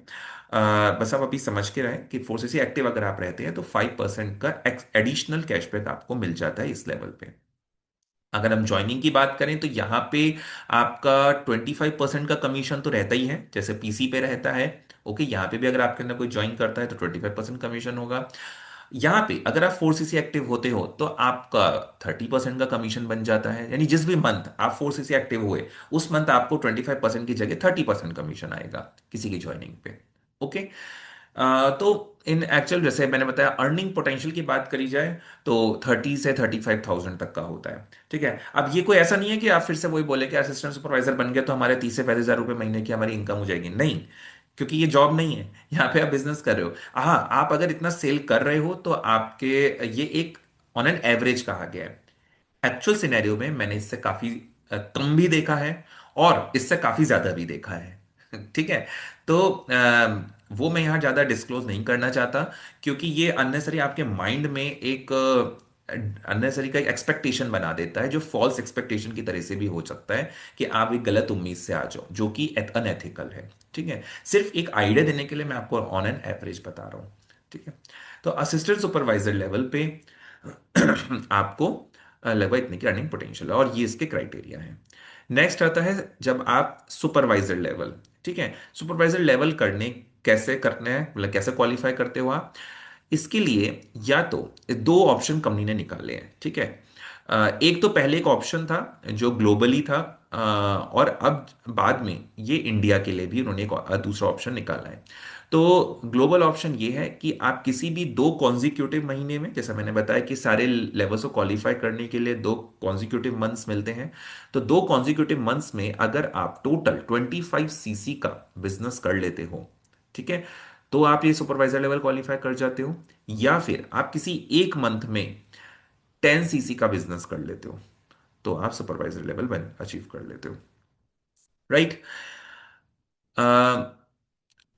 बस आप अभी समझ के रहें कि 4 सीसी एक्टिव अगर आप रहते हैं तो 5% का एडिशनल कैशबैक आपको मिल जाता है इस लेवल पे। अगर हम ज्वाइनिंग की बात करें तो यहाँ पे आपका 25% का कमीशन तो रहता ही है जैसे पीसी पे रहता है। ओके, यहाँ पे भी अगर आपके अंदर कोई ज्वाइन करता है तो 25% कमीशन होगा। यहाँ पे अगर आप 4 सीसी एक्टिव होते हो तो आपका 30% का कमीशन बन जाता है, यानी जिस भी मंथ आप 4 सीसी एक्टिव हुए उस मंथ आपको 25% की जगह 30% कमीशन आएगा किसी की ज्वाइनिंग पे। ओके। तो इन एक्चुअल जैसे मैंने बताया अर्निंग पोटेंशियल की बात करी जाए तो 30 से 35,000 तक का होता है। ठीक है। अब ये कोई ऐसा नहीं है कि आप फिर से वही बोले कि असिस्टेंट सुपरवाइजर बन गए तो हमारे 30 से 35 हजार रुपये महीने की हमारी इनकम हो जाएगी, नहीं। क्योंकि ये जॉब नहीं है, यहाँ पे आप बिजनेस कर रहे हो। हाँ, आप अगर इतना सेल कर रहे हो तो आपके ये एक ऑन एन एवरेज कहा गया है। एक्चुअल सिनेरियो में मैंने इससे काफी कम भी देखा है और इससे काफी ज्यादा भी देखा है। ठीक है। तो वो मैं यहां ज्यादा डिस्क्लोज नहीं करना चाहता क्योंकि ये अननेसरी आपके माइंड में एक अननेसरी का एक एक्सपेक्टेशन बना देता है जो फॉल्स एक्सपेक्टेशन की तरह से भी हो सकता है कि आप एक गलत उम्मीद से आ जाओ जो कि अनएथिकल है। ठीक है। सिर्फ एक आइडिया देने के लिए मैं आपको ऑन एन एवरेज बता रहा हूं। ठीक है। तो असिस्टेंट सुपरवाइजर लेवल पे आपको लगभग इतने की अर्निंग पोटेंशियल है और ये इसके क्राइटेरिया है। नेक्स्ट आता है जब आप सुपरवाइजर लेवल। ठीक है। सुपरवाइजर लेवल करने कैसे करने हैं, मतलब कैसे क्वालिफाई करते हो आप। इसके लिए या तो दो ऑप्शन कंपनी ने निकाले हैं। ठीक है। एक तो पहले एक ऑप्शन था जो ग्लोबली था, और अब बाद में ये इंडिया के लिए भी उन्होंने एक दूसरा ऑप्शन निकाला है। तो ग्लोबल ऑप्शन ये है कि आप किसी भी दो कॉन्जिक्यूटिव महीने में, जैसा मैंने बताया कि सारे लेवल्स को क्वालिफाई करने के लिए दो कॉन्जिक्यूटिव मंथ्स मिलते हैं, तो दो कॉन्जिक्यूटिव मंथ्स में अगर आप टोटल 25 सीसी का बिजनेस कर लेते हो, ठीक है, तो आप ये सुपरवाइजर लेवल क्वालिफाई कर जाते हो। या फिर आप किसी एक मंथ में 10 सीसी का बिजनेस कर लेते हो तो आप सुपरवाइजर लेवल बन अचीव कर लेते हो। राइट।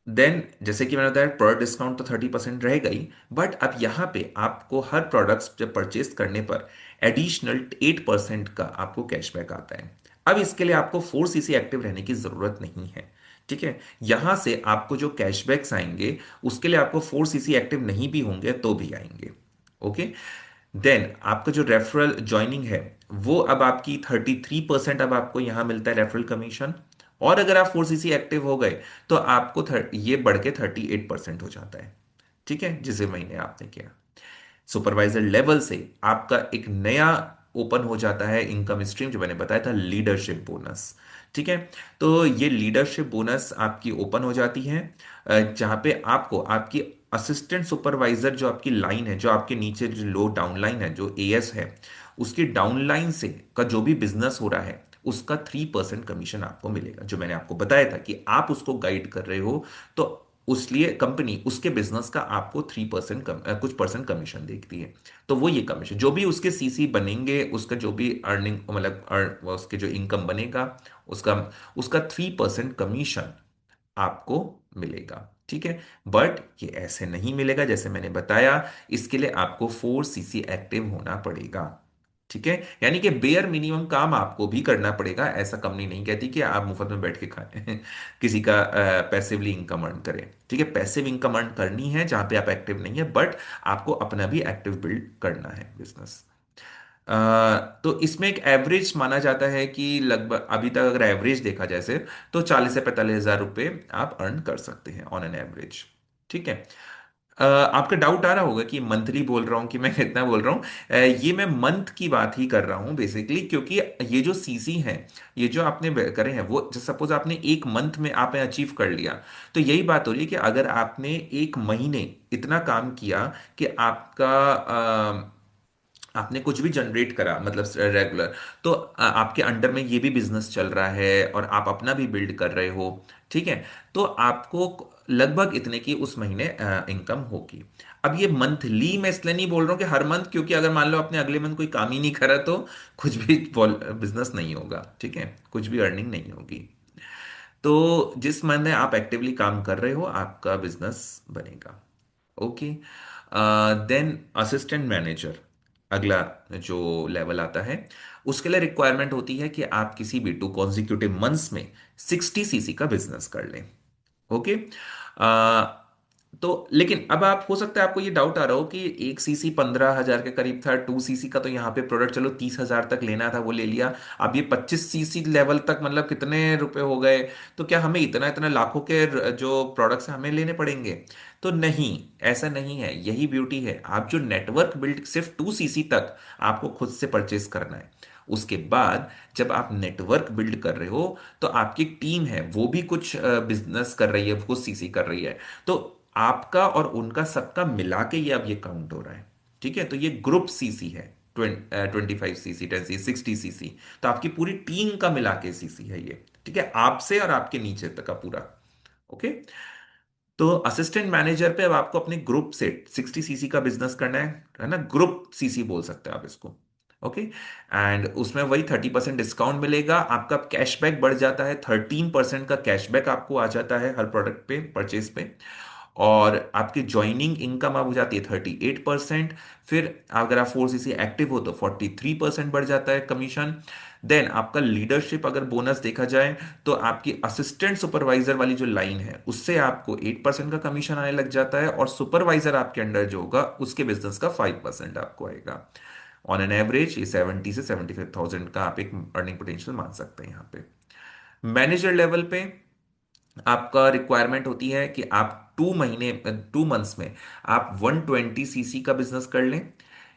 देन जैसे कि मैंने बताया प्रोडक्ट डिस्काउंट तो 30% रहेगा ही, बट अब यहाँ पे आपको हर प्रोडक्ट्स जब परचेज करने पर एडिशनल 8% का आपको कैशबैक आता है। अब इसके लिए आपको 4 सीसी एक्टिव रहने की जरूरत नहीं है। ठीक है। यहां से आपको जो कैशबैक्स आएंगे उसके लिए आपको 4 सीसी एक्टिव नहीं भी होंगे तो भी आएंगे। ओके। देन आपका जो रेफरल ज्वाइनिंग है वो अब आपकी 33% अब आपको यहां मिलता है रेफरल कमीशन। और अगर आप 4 सीसी एक्टिव हो गए तो आपको ये बढ़ के 38% हो जाता है। ठीक है, जिसे महीने आपने किया। सुपरवाइजर लेवल से आपका एक नया ओपन हो जाता है इनकम स्ट्रीम जो मैंने बताया था, लीडरशिप बोनस। ठीक है। तो ये लीडरशिप बोनस आपकी ओपन हो जाती है, जहां पे आपको आपकी असिस्टेंट सुपरवाइजर जो आपकी लाइन है, जो आपके नीचे जो लो डाउन लाइन है, जो एएस है, उसकी डाउन लाइन से का जो भी बिजनेस हो रहा है उसका 3% कमीशन आपको मिलेगा। जो मैंने आपको बताया था कि आप उसको गाइड कर रहे हो तो उसलिए कंपनी उसके बिजनेस का आपको 3% कुछ परसेंट कमीशन देखती है। तो वो ये कमीशन जो भी उसके सीसी बनेंगे, उसका जो भी अर्निंग मतलब उसके जो इनकम बनेगा उसका उसका 3% कमीशन आपको मिलेगा। ठीक है। बट ये ऐसे नहीं मिलेगा जैसे मैंने बताया, इसके लिए आपको 4 सीसी एक्टिव होना पड़ेगा। ठीक है। यानी कि बेयर मिनिमम काम आपको भी करना पड़ेगा, ऐसा कंपनी नहीं कहती कि आप मुफ्त में बैठ के खाएं किसी का पैसिवली इनकम अर्न करें। ठीक है। पैसिव इनकम अर्न करनी है जहां पे आप एक्टिव नहीं है, बट आपको अपना भी एक्टिव बिल्ड करना है बिजनेस। तो इसमें एक एवरेज माना जाता है कि लगभग अभी तक अगर एवरेज देखा जाए सिर्फ तो 40 से 45 हजार रुपये आप अर्न कर सकते हैं ऑन एन एवरेज। ठीक है। आपका डाउट आ रहा होगा कि मंथली बोल रहा हूं कि मैं कितना बोल रहा हूं। ये मैं मंथ की बात ही कर रहा हूं बेसिकली, क्योंकि ये जो सीसी हैं, ये जो आपने करे हैं वो सपोज आपने एक मंथ में आपने अचीव कर लिया, तो यही बात हो रही है कि अगर आपने एक महीने इतना काम किया कि आपका आपने कुछ भी जनरेट करा मतलब रेगुलर, तो आपके अंडर में ये भी बिजनेस चल रहा है और आप अपना भी बिल्ड कर रहे हो। ठीक है। तो आपको लगभग इतने की उस महीने इनकम होगी। अब ये मंथली मैं इसलिए नहीं बोल रहा हूँ कि हर मंथ, क्योंकि अगर मान लो आपने अगले मंथ कोई काम ही नहीं करा तो कुछ भी बिजनेस नहीं होगा। ठीक है, कुछ भी अर्निंग नहीं होगी। तो जिस मंथ में आप एक्टिवली काम कर रहे हो आपका बिजनेस बनेगा। ओके। देन असिस्टेंट मैनेजर, अगला जो लेवल आता है, उसके लिए रिक्वायरमेंट होती है कि आप किसी भी 2 consecutive मंथ्स में 60 सीसी का बिजनेस कर लें। ओके। तो लेकिन अब आप, हो सकता है आपको ये डाउट आ रहा हो कि 1 सीसी 15,000 के करीब था, 2 सीसी का तो यहाँ पे प्रोडक्ट चलो 30,000 तक लेना था वो ले लिया, अब ये 25 सीसी लेवल तक मतलब कितने रुपए हो गए, तो क्या हमें इतना इतना लाखों के जो प्रोडक्ट्स हमें लेने पड़ेंगे? तो नहीं, ऐसा नहीं है, यही ब्यूटी है। आप जो नेटवर्क बिल्ड सिर्फ 2 सीसी तक आपको खुद से परचेस करना है। उसके बाद जब आप नेटवर्क बिल्ड कर रहे हो तो आपकी टीम है वो भी कुछ बिजनेस कर रही है, कुछ सीसी कर रही है, तो आपका और उनका सबका मिला के ये अब ये काउंट हो रहा है। ठीक है, तो ये ग्रुप सीसी है। 25 सीसी, 10 सीसी, 60 सीसी, तो आपकी पूरी टीम का मिला के सीसी है ये। ठीक है, आपसे और आपके नीचे तक का पूरा। ओके। तो असिस्टेंट मैनेजर पे अब आपको अपने ग्रुप से 60 सीसी का बिजनेस करना है ना, ग्रुप सीसी बोल सकते हैं आप इसको। ओके। एंड उसमें वही 30% डिस्काउंट मिलेगा, आपका कैशबैक बढ़ जाता है, 13% का कैशबैक आपको आ जाता है हर प्रोडक्ट पे, परचेज पे। और आपकी ज्वाइनिंग इनकम अब हो जाती है 38%। फिर अगर आप 4 सीसी एक्टिव हो तो 43% बढ़ जाता है कमीशन। देन आपका लीडरशिप अगर बोनस देखा जाए तो आपकी असिस्टेंट सुपरवाइजर वाली जो लाइन है उससे आपको 8% का कमीशन आने लग जाता है, और सुपरवाइजर आपके अंडर जो होगा उसके बिजनेस का 5% आपको आएगा। ऑन एन एवरेज ये 70 से 75,000 का आप एक अर्निंग पोटेंशियल मान सकते हैं यहाँ पे। मैनेजर लेवल पे आपका रिक्वायरमेंट होती है कि आप 2 मंथ्स में आप 120 सीसी का बिजनेस कर लें,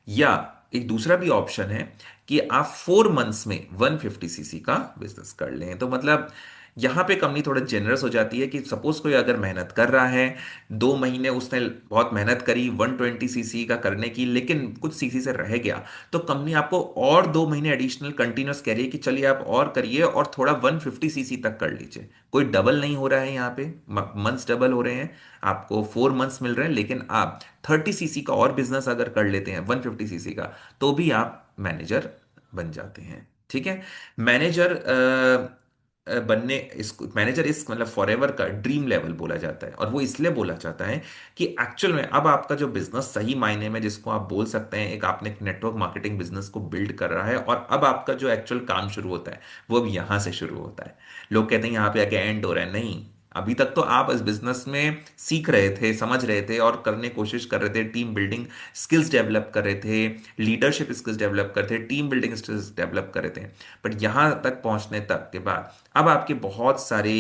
या एक दूसरा भी ऑप्शन है कि आप 4 मंथ्स में 150 सीसी का बिजनेस कर लें। तो मतलब यहाँ पे कंपनी थोड़ा जेनरस हो जाती है कि सपोज कोई अगर मेहनत कर रहा है, 2 महीने उसने बहुत मेहनत करी 120 सीसी का करने की, लेकिन कुछ सीसी से रह गया, तो कंपनी आपको और 2 महीने एडिशनल कंटिन्यूस कह रही है कि चलिए आप और करिए और थोड़ा 150 सीसी तक कर लीजिए। कोई डबल नहीं हो रहा है यहाँ पे, मंथ्स डबल हो रहे हैं, आपको 4 मंथ्स मिल रहे हैं, लेकिन आप 30 सीसी का और बिजनेस अगर कर लेते हैं 150 सीसी का, तो भी आप मैनेजर बन जाते हैं। ठीक है। मैनेजर बनने, इसको मैनेजर इस मतलब फॉरएवर का ड्रीम लेवल बोला जाता है, और वो इसलिए बोला जाता है कि एक्चुअल में अब आपका जो बिजनेस सही मायने में जिसको आप बोल सकते हैं, एक आपने नेटवर्क मार्केटिंग बिजनेस को बिल्ड कर रहा है, और अब आपका जो एक्चुअल काम शुरू होता है वो अब यहां से शुरू होता है। लोग कहते हैं यहाँ पे आके एंड हो रहा है, नहीं, अभी तक तो आप इस बिजनेस में सीख रहे थे, समझ रहे थे और करने की कोशिश कर रहे थे, टीम बिल्डिंग स्किल्स डेवलप कर रहे थे, लीडरशिप स्किल्स डेवलप कर रहे थे, टीम बिल्डिंग स्किल्स डेवलप कर रहे थे। बट यहाँ तक पहुंचने तक के बाद अब आपके बहुत सारे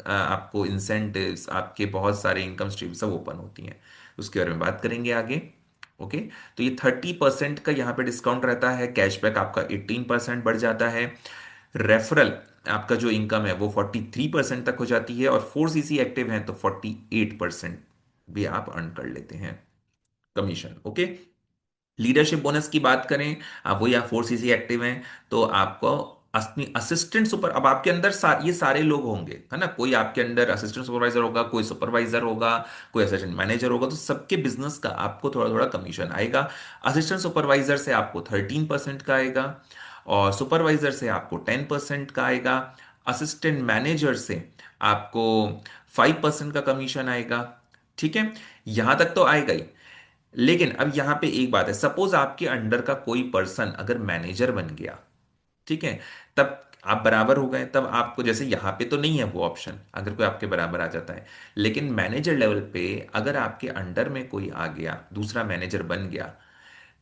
आपको इंसेंटिव्स, आपके बहुत सारे इनकम स्ट्रीम सब ओपन होती हैं, उसके बारे में बात करेंगे आगे। ओके। तो ये 30% का यहाँ पे डिस्काउंट रहता है, कैशबैक आपका 18% बढ़ जाता है, रेफरल आपका जो इनकम है वो 43% तक हो जाती है, और 4 सीसी एक्टिव हैं तो 48% भी आप अर्न कर लेते हैं कमीशन। ओके। लीडरशिप बोनस की बात करें, आप वही आप 4 सीसी एक्टिव हैं तो आपको अपनी असिस्टेंट सुपर, अब आपके अंदर ये सारे लोग होंगे है ना, कोई आपके अंदर असिस्टेंट सुपरवाइजर होगा, कोई सुपरवाइजर होगा, कोई असिस्टेंट मैनेजर होगा, तो सबके बिजनेस का आपको थोड़ा थोड़ा कमीशन आएगा। असिस्टेंट सुपरवाइजर से आपको 13% का आएगा, और सुपरवाइजर से आपको 10% का आएगा, असिस्टेंट मैनेजर से आपको 5% का कमीशन आएगा। ठीक है, यहां तक तो आएगा ही। लेकिन अब यहां पे एक बात है, सपोज आपके अंडर का कोई पर्सन अगर मैनेजर बन गया, ठीक है, तब आप बराबर हो गए, तब आपको जैसे यहां पे तो नहीं है वो ऑप्शन अगर कोई आपके बराबर आ जाता है, लेकिन मैनेजर लेवल पे अगर आपके अंडर में कोई आ गया, दूसरा मैनेजर बन गया,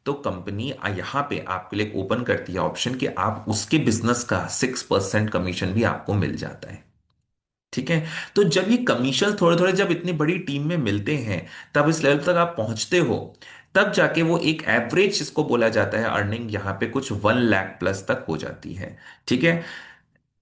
तो कंपनी यहां पे आपके लिए ओपन करती है ऑप्शन कि आप उसके बिजनेस का 6% कमीशन भी आपको मिल जाता है। ठीक है। तो जब ये कमीशन थोड़े थोड़े जब इतनी बड़ी टीम में मिलते हैं, तब इस लेवल तक आप पहुंचते हो, तब जाके वो एक एवरेज जिसको बोला जाता है अर्निंग यहां पे कुछ 1 लाख प्लस तक हो जाती है। ठीक है।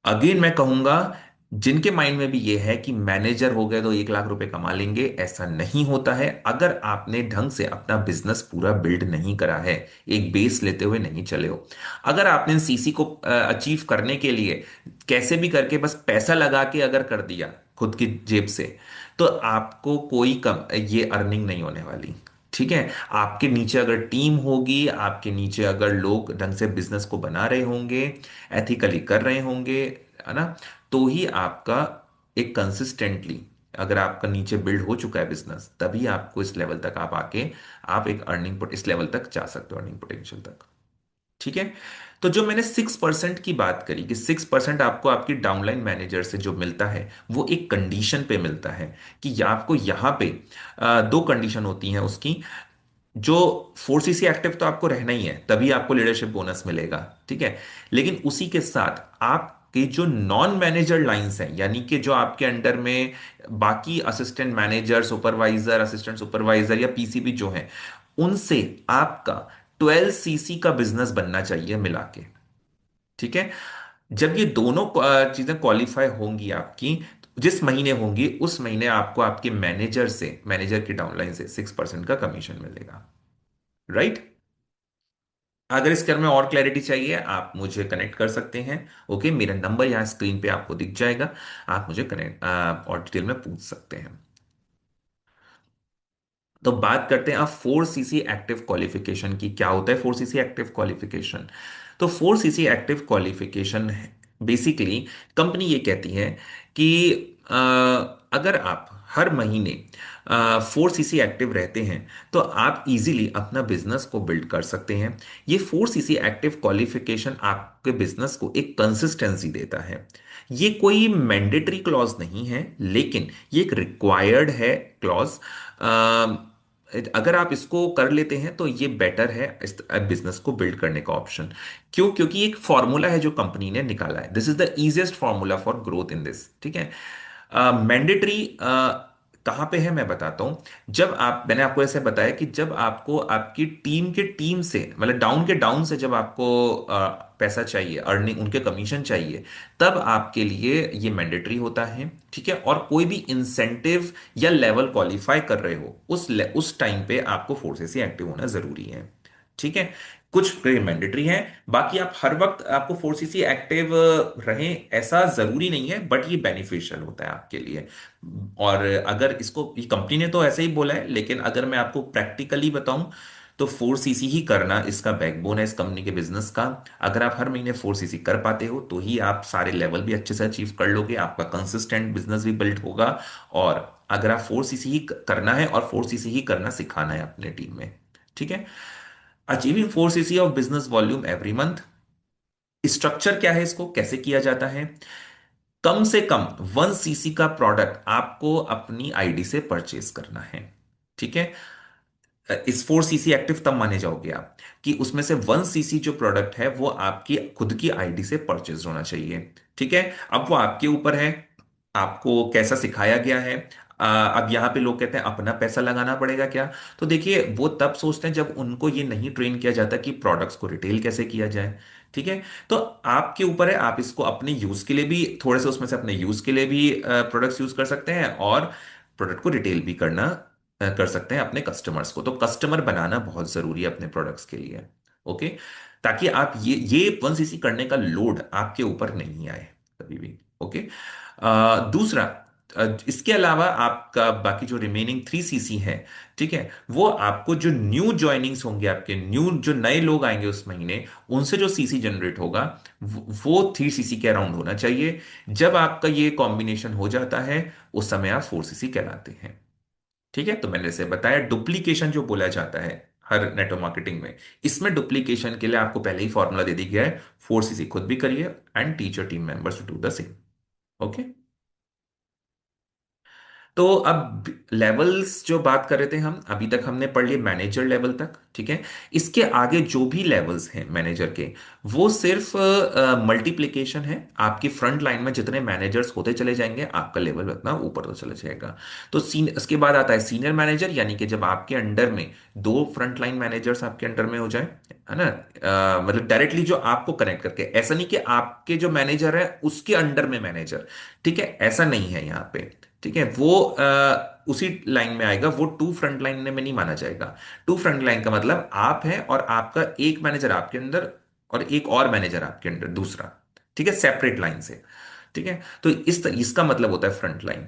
अगेन मैं कहूंगा, जिनके माइंड में भी ये है कि मैनेजर हो गए तो 1 लाख रुपए कमा लेंगे, ऐसा नहीं होता है अगर आपने ढंग से अपना बिजनेस पूरा बिल्ड नहीं करा है, एक बेस लेते हुए नहीं चले हो। अगर आपने सीसी को अचीव करने के लिए कैसे भी करके बस पैसा लगा के अगर कर दिया खुद की जेब से, तो आपको कोई कम ये अर्निंग नहीं होने वाली। ठीक है। आपके नीचे अगर टीम होगी, आपके नीचे अगर लोग ढंग से बिजनेस को बना रहे होंगे, एथिकली कर रहे होंगे, है ना, तो ही आपका एक कंसिस्टेंटली अगर आपका नीचे बिल्ड हो चुका है बिजनेस, तभी आपको इस लेवल तक आप आके आप एक इस लेवल तक जा सकते हो, अर्निंग पोटेंशियल तक। ठीक है। तो जो मैंने 6% की बात करी कि 6% आपको आपकी डाउनलाइन मैनेजर से जो मिलता है, वो एक कंडीशन पे मिलता है कि आपको यहाँ पे दो कंडीशन होती हैं उसकी। जो 4CC एक्टिव तो आपको रहना ही है, तभी आपको लीडरशिप बोनस मिलेगा। ठीक है। लेकिन उसी के साथ आपके जो नॉन मैनेजर लाइंस हैं, यानी कि जो आपके अंडर में बाकी assistant manager, supervisor, assistant supervisor या पीसीबी जो हैं, उनसे आपका 12CC का बिजनेस बनना चाहिए मिला के। ठीक है। जब ये दोनों चीजें क्वालिफाई होंगी आपकी, जिस महीने होंगी उस महीने आपको आपके मैनेजर से, मैनेजर की डाउनलाइन से 6% का कमीशन मिलेगा। राइट। अगर इस कर में और क्लैरिटी चाहिए, आप मुझे कनेक्ट कर सकते हैं। ओके, मेरा नंबर यहाँ स्क्रीन पे आपको दिख जाएगा। आप मुझे कनेक्ट और डिटेल में पूछ सकते हैं। तो बात करते हैं अब 4CC एक्टिव क्वालिफिकेशन की। क्या होता है 4CC एक्टिव क्वालिफिकेशन? तो 4CC active qualification basically company ये कहती है कि अ, अगर आप हर महीने 4CC एक्टिव रहते हैं, तो आप इजीली अपना बिजनेस को बिल्ड कर सकते हैं। ये 4CC एक्टिव क्वालिफिकेशन आपके बिजनेस को एक कंसिस्टेंसी देता है। ये कोई मैंडेटरी क्लॉज नहीं है, लेकिन ये एक रिक्वायर्ड है क्लॉज। अगर आप इसको कर लेते हैं तो ये बेटर है इस बिजनेस को बिल्ड करने का ऑप्शन। क्यों? क्योंकि एक फॉर्मूला है जो कंपनी ने निकाला है, this is the easiest formula for growth in this. ठीक है। मैंडेटरी कहाँ पे है मैं बताता हूँ। जब आप, मैंने आपको ऐसे बताया कि जब आपको आपकी टीम के टीम से, मतलब डाउन के डाउन से जब आपको पैसा चाहिए, अर्निंग, उनके कमीशन चाहिए, तब आपके लिए ये मैंडेटरी होता है। ठीक है। और कोई भी इंसेंटिव या लेवल क्वालिफाई कर रहे हो, उस टाइम पे आपको फोर्सेस से एक्टिव होना जरूरी है। ठीक है। कुछ मैंडेटरी है, बाकी आप हर वक्त आपको 4CC एक्टिव रहें ऐसा जरूरी नहीं है, बट ये बेनिफिशियल होता है आपके लिए। और अगर इसको, ये कंपनी ने तो ऐसे ही बोला है, लेकिन अगर मैं आपको प्रैक्टिकली बताऊं, तो 4CC ही करना इसका बैकबोन है इस कंपनी के बिजनेस का। अगर आप हर महीने 4CC कर पाते हो, तो ही आप सारे लेवल भी अच्छे से अचीव कर लोगे, आपका कंसिस्टेंट बिजनेस भी बिल्ड होगा। और अगर आप 4CC ही करना है और 4CC ही करना सिखाना है अपने टीम में। ठीक है। Achieving 4CC of business volume every month. Structure क्या है, इसको कैसे किया जाता है? कम से कम 1CC का प्रोडक्ट आपको अपनी आईडी से परचेज करना है। ठीक है। इस 4CC एक्टिव तब माने जाओगे आप कि उसमें से 1CC जो प्रोडक्ट है वो आपकी खुद की आईडी से परचेज होना चाहिए। ठीक है। अब वो आपके ऊपर है, आपको कैसा सिखाया गया है। अब यहाँ पे लोग कहते हैं अपना पैसा लगाना पड़ेगा क्या? तो देखिए, वो तब सोचते हैं जब उनको ये नहीं ट्रेन किया जाता कि प्रोडक्ट्स को रिटेल कैसे किया जाए। ठीक है। तो आपके ऊपर है, आप इसको अपने यूज के लिए भी, थोड़े से उसमें से अपने यूज के लिए भी प्रोडक्ट्स यूज कर सकते हैं, और प्रोडक्ट को रिटेल भी कर सकते हैं अपने कस्टमर्स को। तो कस्टमर बनाना बहुत जरूरी है अपने प्रोडक्ट्स के लिए। ओके। ताकि आप ये 1CC करने का लोड आपके ऊपर नहीं आए कभी भी। ओके। दूसरा, इसके अलावा आपका बाकी जो रिमेनिंग 3CC है, ठीक है, वो आपको जो न्यू ज्वाइनिंग्स होंगे, आपके न्यू जो नए लोग आएंगे उस महीने, उनसे जो सीसी जनरेट होगा, वो 3CC के अराउंड होना चाहिए। जब आपका ये कॉम्बिनेशन हो जाता है, उस समय आप 4CC कहलाते हैं। ठीक है। तो मैंने जैसे बताया, डुप्लीकेशन जो बोला जाता है हर नेटवर्क मार्केटिंग में, इसमें डुप्लीकेशन के लिए आपको पहले ही फॉर्मूला दे दी गया है, 4CC खुद भी करिए and teach your team members to do the same. Okay. तो अब लेवल्स जो बात कर रहे थे हम, अभी तक हमने पढ़ लिए मैनेजर लेवल तक। ठीक है। इसके आगे जो भी लेवल्स हैं मैनेजर के, वो सिर्फ मल्टीप्लिकेशन है। आपकी फ्रंट लाइन में जितने मैनेजर्स होते चले जाएंगे, आपका लेवल उतना ऊपर तो चला जाएगा। तो इसके बाद आता है सीनियर मैनेजर, यानी कि जब आपके अंडर में दो फ्रंट लाइन मैनेजर्स आपके अंडर में हो जाए, है ना, मतलब डायरेक्टली जो आपको कनेक्ट करके, ऐसा नहीं कि आपके जो मैनेजर है उसके अंडर में मैनेजर। ठीक है, ऐसा नहीं है यहाँ पे। ठीक है। वो उसी लाइन में आएगा, वो टू फ्रंट लाइन में नहीं माना जाएगा। टू फ्रंट लाइन का मतलब आप हैं और आपका एक मैनेजर आपके अंदर, और एक और मैनेजर आपके अंदर दूसरा। ठीक है, सेपरेट लाइन से। ठीक है। तो इसका मतलब होता है फ्रंट लाइन।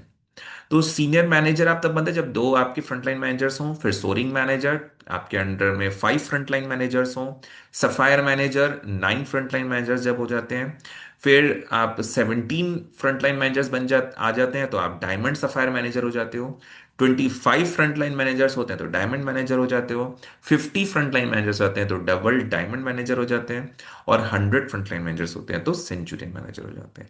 तो सीनियर मैनेजर आप तब बनते हैं जब दो आपके फ्रंटलाइन मैनेजर्स हों, फिर सोरिंग मैनेजर आपके अंडर में 5 फ्रंटलाइन मैनेजर्स हों, सफायर मैनेजर 9 फ्रंटलाइन मैनेजर्स जब हो जाते हैं, फिर आप 17 फ्रंटलाइन मैनेजर्स आ जाते हैं तो आप डायमंड सफायर मैनेजर हो जाते हो। 25 फ्रंटलाइन मैनेजर्स होते हैं तो डायमंड मैनेजर हो जाते हो। 50 फ्रंटलाइन मैनेजर्स होते हैं तो डबल डायमंड मैनेजर हो जाते हैं। और 100 फ्रंटलाइन मैनेजर्स होते हैं तो सेंचुरियन मैनेजर हो जाते हैं।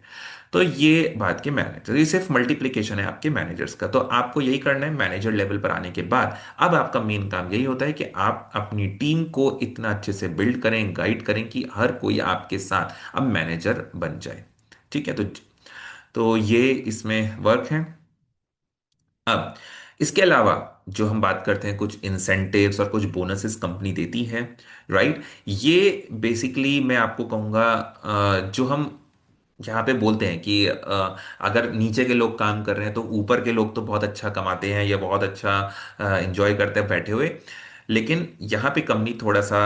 तो ये बात के मैनेजर, ये सिर्फ मल्टीप्लिकेशन है आपके मैनेजर्स का। तो आपको यही करना है मैनेजर लेवल पर आने के बाद। अब आपका मेन काम यही होता है कि आप अपनी टीम को इतना अच्छे से बिल्ड करें, गाइड करें कि हर कोई आपके साथ अब मैनेजर बन जाए। ठीक है, तो ये इसमें वर्क है। अब इसके अलावा जो हम बात करते हैं, कुछ इंसेंटिव्स और कुछ बोनसेस कंपनी देती है, राइट। ये बेसिकली मैं आपको कहूँगा जो हम यहाँ पे बोलते हैं कि अगर नीचे के लोग काम कर रहे हैं तो ऊपर के लोग तो बहुत अच्छा कमाते हैं या बहुत अच्छा एंजॉय करते हैं बैठे हुए। लेकिन यहाँ पे कंपनी थोड़ा सा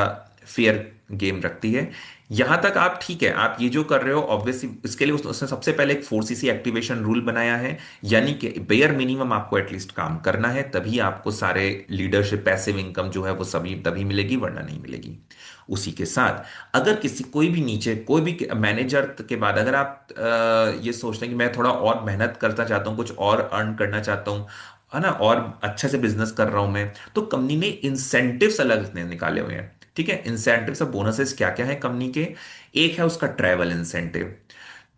फेयर गेम रखती है। यहाँ तक आप ठीक है, आप ये जो कर रहे हो ऑब्वियसली इसके लिए उसने सबसे पहले एक 4CC एक्टिवेशन रूल बनाया है। यानी कि बेयर मिनिमम आपको एटलीस्ट काम करना है, तभी आपको सारे लीडरशिप पैसिव इनकम जो है वो सभी तभी मिलेगी, वरना नहीं मिलेगी। उसी के साथ अगर किसी कोई भी नीचे कोई भी मैनेजर के बाद अगर आप ये सोचते हैं कि मैं थोड़ा और मेहनत करना चाहता हूँ, कुछ और अर्न करना चाहता हूँ, है ना, और अच्छे से बिजनेस कर रहा हूं मैं, तो कंपनी ने इंसेंटिव्स अलग निकाले हुए हैं। ठीक है, इंसेंटिव्स और बोनसेस क्या क्या है कंपनी के। एक है उसका ट्रैवल इंसेंटिव।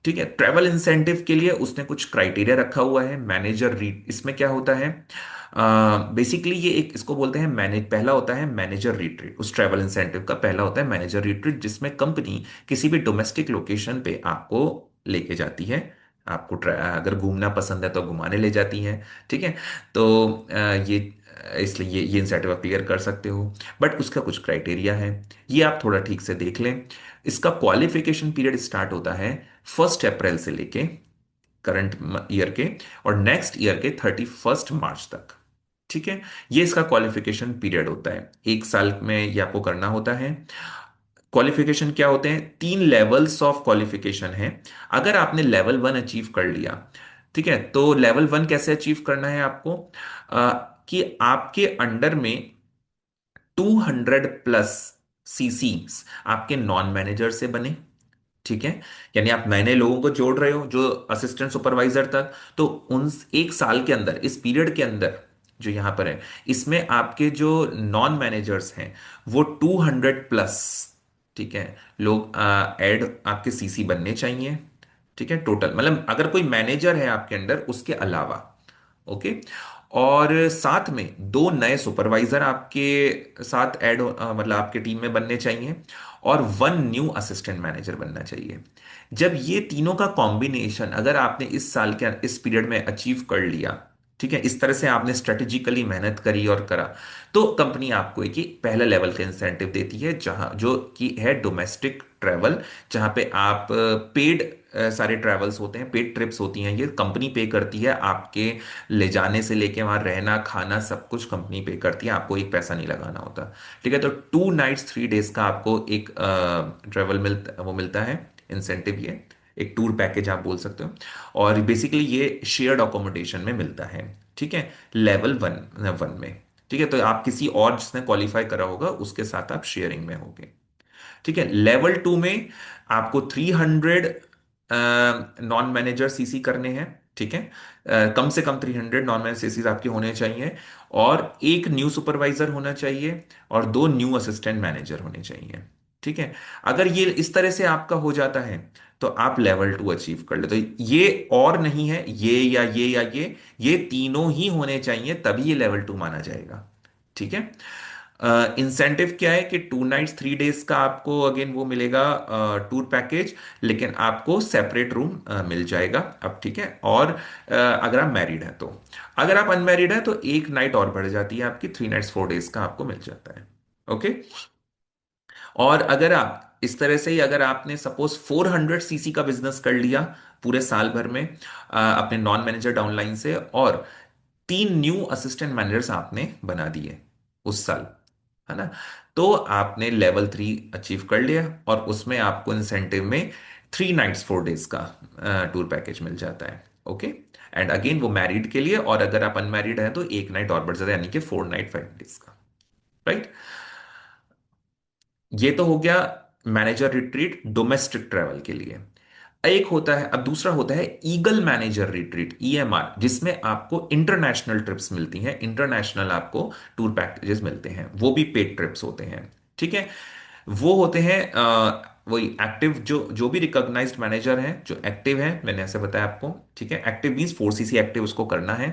ठीक है, ट्रैवल इंसेंटिव के लिए उसने कुछ क्राइटेरिया रखा हुआ है। मैनेजर रीट इसमें क्या होता है, बेसिकली ये एक इसको बोलते हैं मैनेज, पहला होता है मैनेजर रिट्रीट। उस ट्रैवल इंसेंटिव का पहला होता है मैनेजर रिट्रीट, जिसमें कंपनी किसी भी डोमेस्टिक लोकेशन पे आपको लेके जाती है। आपको अगर घूमना पसंद है तो घुमाने ले जाती है। ठीक है, तो ये इसलिए ये इंसेंटिव आप क्लियर कर सकते हो। बट उसका कुछ क्राइटेरिया है, ये आप थोड़ा ठीक से देख लें। इसका क्वालिफिकेशन पीरियड स्टार्ट होता है 1 अप्रैल से लेके करंट ईयर के और नेक्स्ट ईयर के 31 मार्च तक। ठीक है, ये इसका क्वालिफिकेशन पीरियड होता है, 1 साल में ये आपको करना होता है। क्वालिफिकेशन क्या होते हैं, 3 लेवल्स ऑफ क्वालिफिकेशन है। अगर आपने लेवल 1 अचीव कर लिया, ठीक है, तो लेवल 1 कैसे अचीव करना है आपको, कि आपके अंडर में 200+ सीसी आपके नॉन मैनेजर से बने। ठीक है, यानी आप नए नए लोगों को जोड़ रहे हो जो असिस्टेंट सुपरवाइजर तक। तो उन 1 साल के अंदर, इस पीरियड के अंदर जो यहां पर है, इसमें आपके जो नॉन मैनेजर्स हैं वो 200+, ठीक है, लोग ऐड आपके सीसी बनने चाहिए। ठीक है, टोटल मतलब अगर कोई मैनेजर है आपके अंडर उसके अलावा। ओके, और साथ में 2 नए सुपरवाइजर आपके साथ मतलब आपके टीम में बनने चाहिए, और 1 न्यू असिस्टेंट मैनेजर बनना चाहिए। जब ये तीनों का कॉम्बिनेशन अगर आपने इस साल के इस पीरियड में अचीव कर लिया, ठीक है, इस तरह से आपने स्ट्रेटेजिकली मेहनत करी और करा, तो कंपनी आपको एक ही पहला लेवल का इंसेंटिव देती है, जहां जो कि है डोमेस्टिक ट्रैवल, जहां पे आप पेड सारे ट्रैवल्स होते हैं, पेड ट्रिप्स होती हैं, ये कंपनी पे करती है आपके ले जाने से लेके वहां रहना खाना सब कुछ कंपनी पे करती है, आपको एक पैसा नहीं लगाना होता। ठीक है, तो 2 नाइट्स 3 डेज का आपको एक ट्रेवल मिलता है इंसेंटिव, ये एक टूर पैकेज आप बोल सकते हो। और बेसिकली ये शेयर्ड अकोमोडेशन में मिलता है। ठीक है, लेवल 1 में। ठीक है, तो आप किसी और जिसने क्वालिफाई करा होगा उसके साथ आप शेयरिंग में होगे। ठीक है, लेवल 2 में आपको 300 नॉन मैनेजर सीसी करने हैं। ठीक है, कम से कम 300 नॉन मैनेजर सीसी आपके होने चाहिए, और एक न्यू सुपरवाइजर होना चाहिए, और 2 न्यू असिस्टेंट मैनेजर होने चाहिए। ठीक है, अगर ये इस तरह से आपका हो जाता है तो आप लेवल 2 अचीव कर ले। तो ये और नहीं है, ये तीनों ही होने चाहिए तभी ये लेवल 2 माना जाएगा। ठीक है, इंसेंटिव क्या है कि 2 नाइट्स 3 डेज का आपको अगेन वो मिलेगा टूर पैकेज, लेकिन आपको सेपरेट रूम मिल जाएगा अब। ठीक है, और अगर आप मैरिड हैं तो, अगर आप अनमैरिड हैं तो एक नाइट और बढ़ जाती है आपकी, 3 नाइट्स 4 डेज का आपको मिल जाता है। ओके, और अगर आप इस तरह से ही अगर आपने सपोज 400 सीसी का बिजनेस कर लिया पूरे साल भर में अपने नॉन मैनेजर डाउनलाइन से, और 3 न्यू असिस्टेंट मैनेजर्स आपने बना दिए उस साल, है ना, तो आपने लेवल 3 अचीव कर लिया, और उसमें आपको इंसेंटिव में 3 नाइट्स 4 डेज का टूर पैकेज मिल जाता है। ओके, एंड अगेन वो मैरिड के लिए, और अगर आप अनमैरिड हैं तो एक नाइट और बढ़ जाता है, यानी कि 4 नाइट 5 डेज का। राइट। ये तो हो गया मैनेजर रिट्रीट डोमेस्टिक ट्रैवल के लिए। एक होता है, अब दूसरा होता है ईगल मैनेजर रिट्रीट, ईएमआर, जिसमें आपको इंटरनेशनल ट्रिप्स मिलती हैं, इंटरनेशनल आपको टूर पैकेजेस मिलते हैं, वो भी पेड ट्रिप्स होते हैं। ठीक है। वो होते हैं वही एक्टिव, जो जो भी रिकॉग्नाइज्ड मैनेजर हैं जो एक्टिव हैं, मैंने ऐसे बताया आपको। ठीक है। एक्टिव मींस 4 सीसी एक्टिव उसको करना है।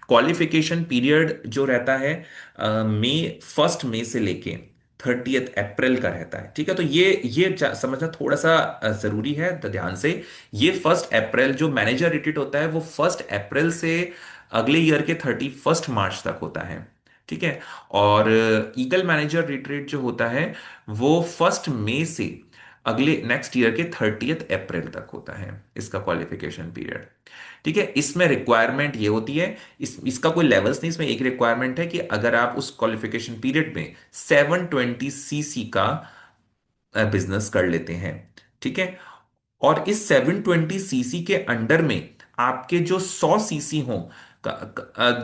क्वालिफिकेशन पीरियड जो रहता है मई, 1 मई से लेके 30 अप्रैल का रहता है। ठीक है। तो ये समझना थोड़ा सा जरूरी है, तो ध्यान से। ये 1 अप्रैल जो मैनेजर रिट्रीट होता है वो 1 अप्रैल से अगले ईयर के 31 मार्च तक होता है। ठीक है। और ईगल मैनेजर रिट्रीट जो होता है वो 1 मई से अगले नेक्स्ट ईयर के 30 अप्रैल तक होता है, इसका क्वालिफिकेशन पीरियड। ठीक है। इसमें रिक्वायरमेंट ये होती है, इसका कोई लेवल्स नहीं, इसमें एक रिक्वायरमेंट है कि अगर आप उस क्वालिफिकेशन पीरियड में 720 सीसी का बिजनेस कर लेते हैं। ठीक है। और इस 720 सीसी के अंडर में आपके जो 100 सीसी हो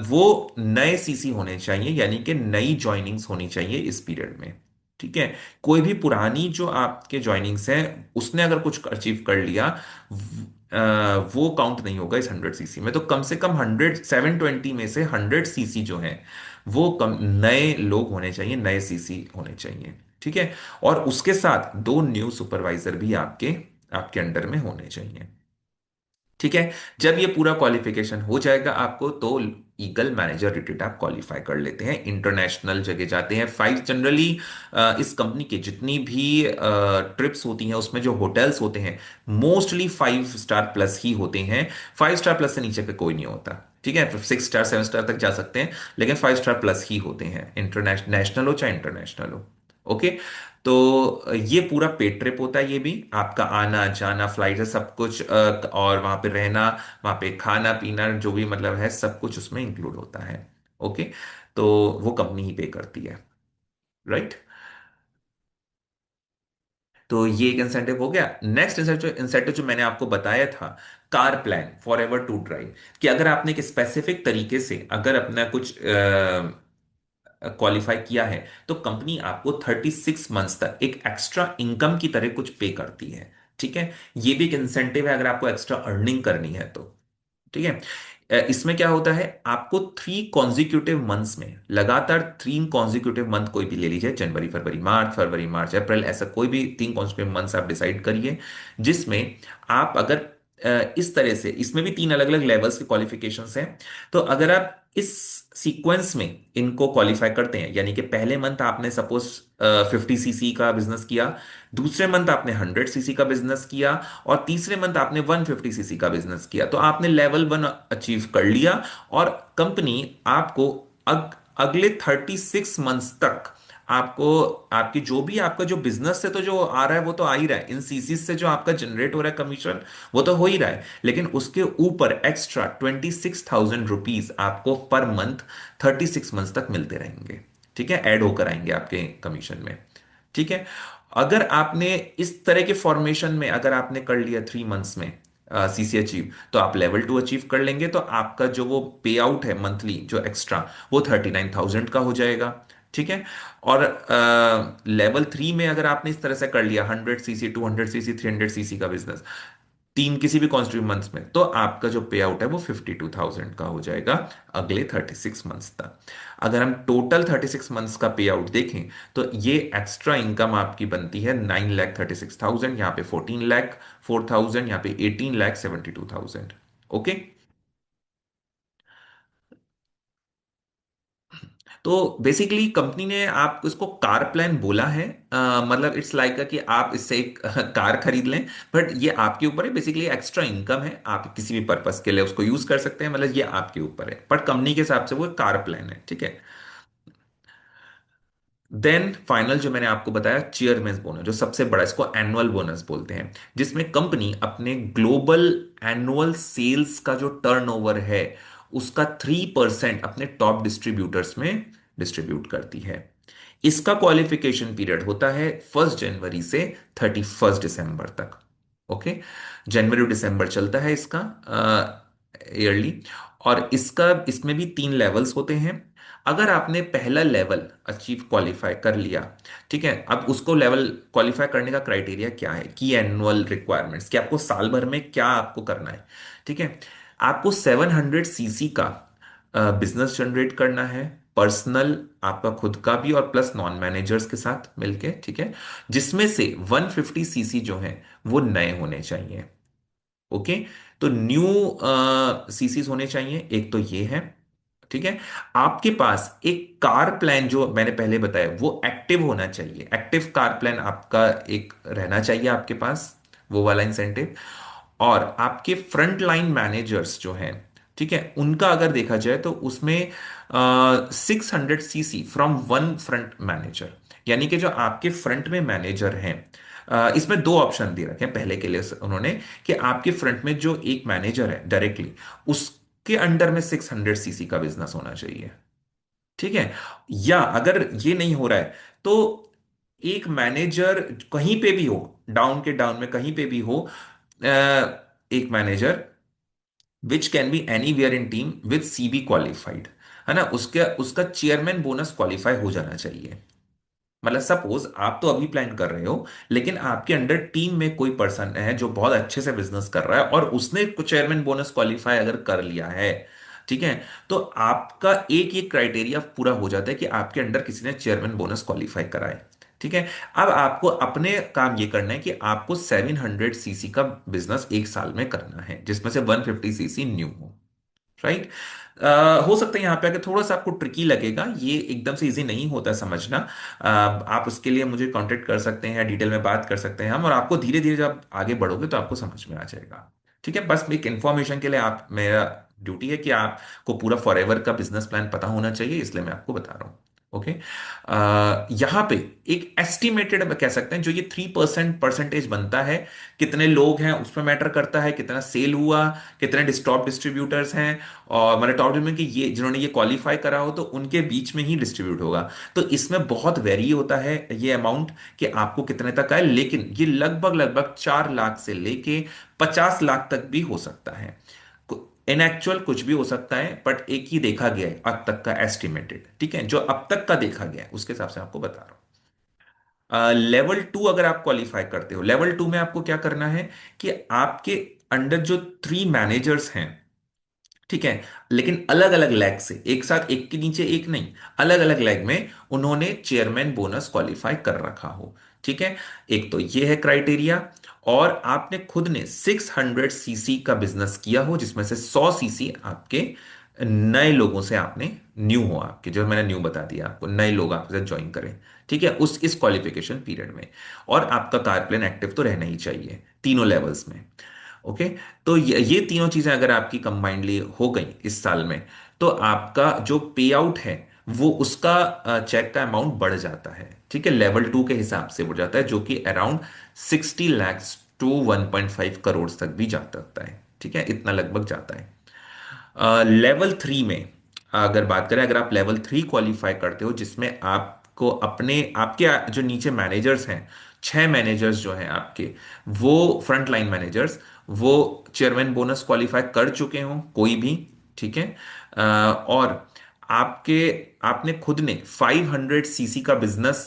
वो नए सीसी होने चाहिए, यानी कि नई ज्वाइनिंग्स होनी चाहिए इस पीरियड में। ठीक है। कोई भी पुरानी जो आपके ज्वाइनिंग्स हैं उसने अगर कुछ अचीव कर लिया, वो काउंट नहीं होगा इस 100 सीसी में। तो कम से कम 720 में से 100 सीसी जो है वो कम नए लोग होने चाहिए, नए सीसी होने चाहिए। ठीक है। और उसके साथ 2 न्यू सुपरवाइजर भी आपके आपके अंडर में होने चाहिए। ठीक है। जब ये पूरा क्वालिफिकेशन हो जाएगा आपको, तो ईगल मैनेजर रिट्रीट आप क्वालिफाई कर लेते हैं, इंटरनेशनल जगह जाते हैं। फाइव जनरली इस कंपनी के जितनी भी ट्रिप्स होती हैं उसमें जो होटल्स होते हैं मोस्टली 5 स्टार प्लस ही होते हैं। 5 स्टार प्लस से नीचे का कोई नहीं होता। ठीक है। 6 स्टार 7 स्टार तक जा सकते हैं, लेकिन 5 स्टार प्लस ही होते हैं, इंटरनेशनल, नेशनल हो चाहे इंटरनेशनल हो। ओके। तो ये पूरा पेड ट्रिप होता है, ये भी आपका आना जाना, फ्लाइट है, सब कुछ, और वहां पे रहना, वहां पे खाना पीना जो भी मतलब है सब कुछ उसमें इंक्लूड होता है। ओके। तो वो कंपनी ही पे करती है। राइट। तो ये एक इंसेंटिव हो गया। नेक्स्ट इंसेंटिव जो मैंने आपको बताया था, car plan forever to drive, कि अगर आपने एक स्पेसिफिक तरीके से अगर अपना कुछ क्वालिफाई किया है तो कंपनी आपको 36 मंथ्स तक एक एक्स्ट्रा इनकम की तरह कुछ पे करती है। ठीक है। ये भी एक इंसेंटिव है अगर आपको एक्स्ट्रा अर्निंग करनी है तो। ठीक है। इसमें क्या होता है, आपको 3 कॉन्जिक्यूटिव मंथ्स में, लगातार 3 कॉन्जिक्यूटिव मंथ कोई भी ले लीजिए, जनवरी फरवरी मार्च, फरवरी मार्च अप्रैल, ऐसा कोई भी 3 कॉन्जिक्यूटिव मंथ्स आप डिसाइड करिए, जिसमें आप अगर इस तरह से, इसमें भी 3 अलग अलग लेवल्स के क्वालिफिकेशंस हैं। तो अगर आप इस सीक्वेंस में इनको क्वालिफाई करते हैं, यानी कि पहले मंथ आपने सपोज 50 सीसी का बिजनेस किया, दूसरे मंथ आपने 100 सीसी का बिजनेस किया, और तीसरे मंथ आपने 150 सीसी का बिजनेस किया, तो आपने लेवल 1 अचीव कर लिया। और कंपनी आपको अगले 36 मंथ्स तक आपको, आपकी जो भी आपका जो बिजनेस से तो जो आ रहा है वो तो आ ही रहा है, इन सीसीज से जो आपका जनरेट हो रहा है कमीशन वो तो हो ही रहा है, लेकिन उसके ऊपर एक्स्ट्रा 26,000 रुपीज आपको पर मंथ 36 मंथ्स तक मिलते रहेंगे। ठीक है। ऐड होकर आएंगे आपके कमीशन में। ठीक है। अगर आपने इस तरह के फॉर्मेशन में अगर आपने कर लिया 3 मंथ्स में सीसी अचीव, तो आप लेवल 2 अचीव कर लेंगे, तो आपका जो वो पे आउट है मंथली जो एक्स्ट्रा, वो 39,000 का हो जाएगा। ठीक है। और लेवल 3 में अगर आपने इस तरह से कर लिया 100 सीसी 200 सीसी 300 सीसी का बिजनेस, तीन किसी भी कॉन्स्टिट्यूट मंथ्स में, तो आपका जो पे आउट है वो 52,000 का हो जाएगा अगले 36 मंथ्स तक। अगर हम टोटल 36 मंथ्स का पे आउट देखें, तो ये एक्स्ट्रा इनकम आपकी बनती है 9,36,000, यहाँ पे 14,04,000, यहाँ पे 18,72,000। ओके। तो बेसिकली कंपनी ने आपको इसको कार प्लान बोला है, मतलब इट्स लाइक कि आप इससे एक कार खरीद लें, बट ये आपके ऊपर है, बेसिकली एक्स्ट्रा इनकम है, आप किसी भी पर्पस के लिए उसको यूज कर सकते हैं, मतलब ये आपके ऊपर है, बट कंपनी के हिसाब से वो कार प्लान है। ठीक है। देन फाइनल जो मैंने आपको बताया चेयरमैन बोनस, जो सबसे बड़ा, इसको एनुअल बोनस बोलते हैं, जिसमें कंपनी अपने ग्लोबल एनुअल सेल्स का जो टर्नओवर है उसका 3% अपने टॉप डिस्ट्रीब्यूटर्स में डिस्ट्रीब्यूट करती है। इसका क्वालिफिकेशन पीरियड होता है 1 जनवरी से 31 दिसंबर तक। ओके। जनवरी दिसंबर चलता है इसका ईयरली। और इसमें भी 3 लेवल्स होते हैं। अगर आपने पहला लेवल अचीव क्वालिफाई कर लिया, ठीक है, अब उसको लेवल क्वालिफाई करने का क्राइटेरिया क्या है, की एनुअल रिक्वायरमेंट्स, कि आपको साल भर में क्या आपको करना है। ठीक है, आपको 700 सीसी का बिजनेस जनरेट करना है, पर्सनल, आपका खुद का भी और प्लस नॉन मैनेजर्स के साथ मिलके, ठीक है, जिसमें से 150 सीसी जो है वो नए होने चाहिए। ओके, तो न्यू सीसीस होने चाहिए, एक तो ये है। ठीक है, आपके पास एक कार प्लान जो मैंने पहले बताया वो एक्टिव होना चाहिए, एक्टिव कार प्लान आपका एक रहना चाहिए आपके पास, वो वाला इंसेंटिव। और आपके फ्रंट लाइन मैनेजर्स जो हैं, ठीक है, उनका अगर देखा जाए तो उसमें 600 CC from one front manager, यानी कि जो आपके फ्रंट में मैनेजर हैं, इसमें दो ऑप्शन दे रखे हैं पहले के लिए उन्होंने, कि आपके फ्रंट में जो एक मैनेजर है डायरेक्टली, उसके अंडर में 600 सीसी का बिजनेस होना चाहिए। ठीक है, या अगर ये नहीं हो रहा है तो एक मैनेजर कहीं पे भी हो, डाउन के डाउन में कहीं पे भी हो, एक manager which can be anywhere in team with CB qualified, है ना, उसके उसका चेयरमैन बोनस क्वालिफाई हो जाना चाहिए। मतलब सपोज आप तो अभी प्लान कर रहे हो, लेकिन आपके अंडर टीम में कोई पर्सन है जो बहुत अच्छे से बिजनेस कर रहा है और उसने कुछ चेयरमैन बोनस क्वालिफाई अगर कर लिया है, ठीक है, तो आपका एक ये क्राइटेरिया पूरा हो जाता है कि आपके अंडर किसी ने चेयरमैन बोनस क्वालिफाई कराए। ठीक है, अब आपको अपने काम ये करना है कि आपको 700 सीसी का बिजनेस एक साल में करना है, जिसमें से 150 सीसी न्यू हो। राइट। हो सकता है यहाँ पे अगर थोड़ा सा आपको ट्रिकी लगेगा, ये एकदम से इजी नहीं होता समझना। आप उसके लिए मुझे कांटेक्ट कर सकते हैं या डिटेल में बात कर सकते हैं हम, और आपको धीरे धीरे जब आगे बढ़ोगे तो आपको समझ में आ जाएगा। ठीक है, बस एक इन्फॉर्मेशन के लिए, आप, मेरा ड्यूटी है कि आपको पूरा फॉरएवर का बिजनेस प्लान पता होना चाहिए, इसलिए मैं आपको बता रहा हूँ। ओके, यहाँ पे एक एस्टिमेटेड कह सकते हैं, जो ये 3% परसेंटेज बनता है, कितने लोग हैं उसमें मैटर करता है, कितना सेल हुआ, कितने टॉप डिस्ट्रीब्यूटर्स हैं, और मतलब टॉप में कि ये जिन्होंने ये क्वालिफाई करा हो तो उनके बीच में ही डिस्ट्रीब्यूट होगा। तो इसमें बहुत वेरी होता है ये अमाउंट, कि आपको कितने तक आए, लेकिन ये लगभग लगभग 4 लाख से लेके 50 लाख तक भी हो सकता है। इन एक्चुअल कुछ भी हो सकता है, बट एक ही देखा गया है अब तक का एस्टिमेटेड, ठीक है, जो अब तक का देखा गया है उसके हिसाब से आपको बता रहा हूं। लेवल 2 अगर आप क्वालिफाई करते हो, लेवल 2 में आपको क्या करना है, कि आपके अंडर जो 3 मैनेजर्स हैं, ठीक है, लेकिन अलग अलग लैग से, एक साथ एक के नीचे एक नहीं, अलग अलग लैग में उन्होंने चेयरमैन बोनस क्वालिफाई कर रखा हो। ठीक है, एक तो ये है क्राइटेरिया। और आपने खुद ने 600 सीसी का बिजनेस किया हो, जिसमें से 100 सीसी आपके नए लोगों से आपने, न्यू हो आपके, जो मैंने न्यू बता दिया आपको, नए लोग आपके साथ ज्वाइन करें। ठीक है, उस इस क्वालिफिकेशन पीरियड में। और आपका कार प्लान एक्टिव तो रहना ही चाहिए तीनों लेवल्स में। ओके, तो ये तीनों चीजें अगर आपकी कंबाइंडली हो गई इस साल में, तो आपका जो पे आउट है वो उसका चेक का अमाउंट बढ़ जाता है। ठीक है, लेवल 2 के हिसाब से बढ़ जाता है, जो कि अराउंड 60 lakhs टू 1.5 करोड़ तक भी जा सकता है। ठीक है, इतना लगभग जाता है। लेवल 3 में अगर बात करें, अगर आप लेवल 3 क्वालिफाई करते हो, जिसमें आपको अपने आपके जो नीचे मैनेजर्स हैं, 6 मैनेजर्स जो हैं आपके, वो फ्रंट लाइन मैनेजर्स, वो चेयरमैन बोनस क्वालिफाई कर चुके हों कोई भी, ठीक है, और आपके आपने खुद ने 500 सीसी का बिजनेस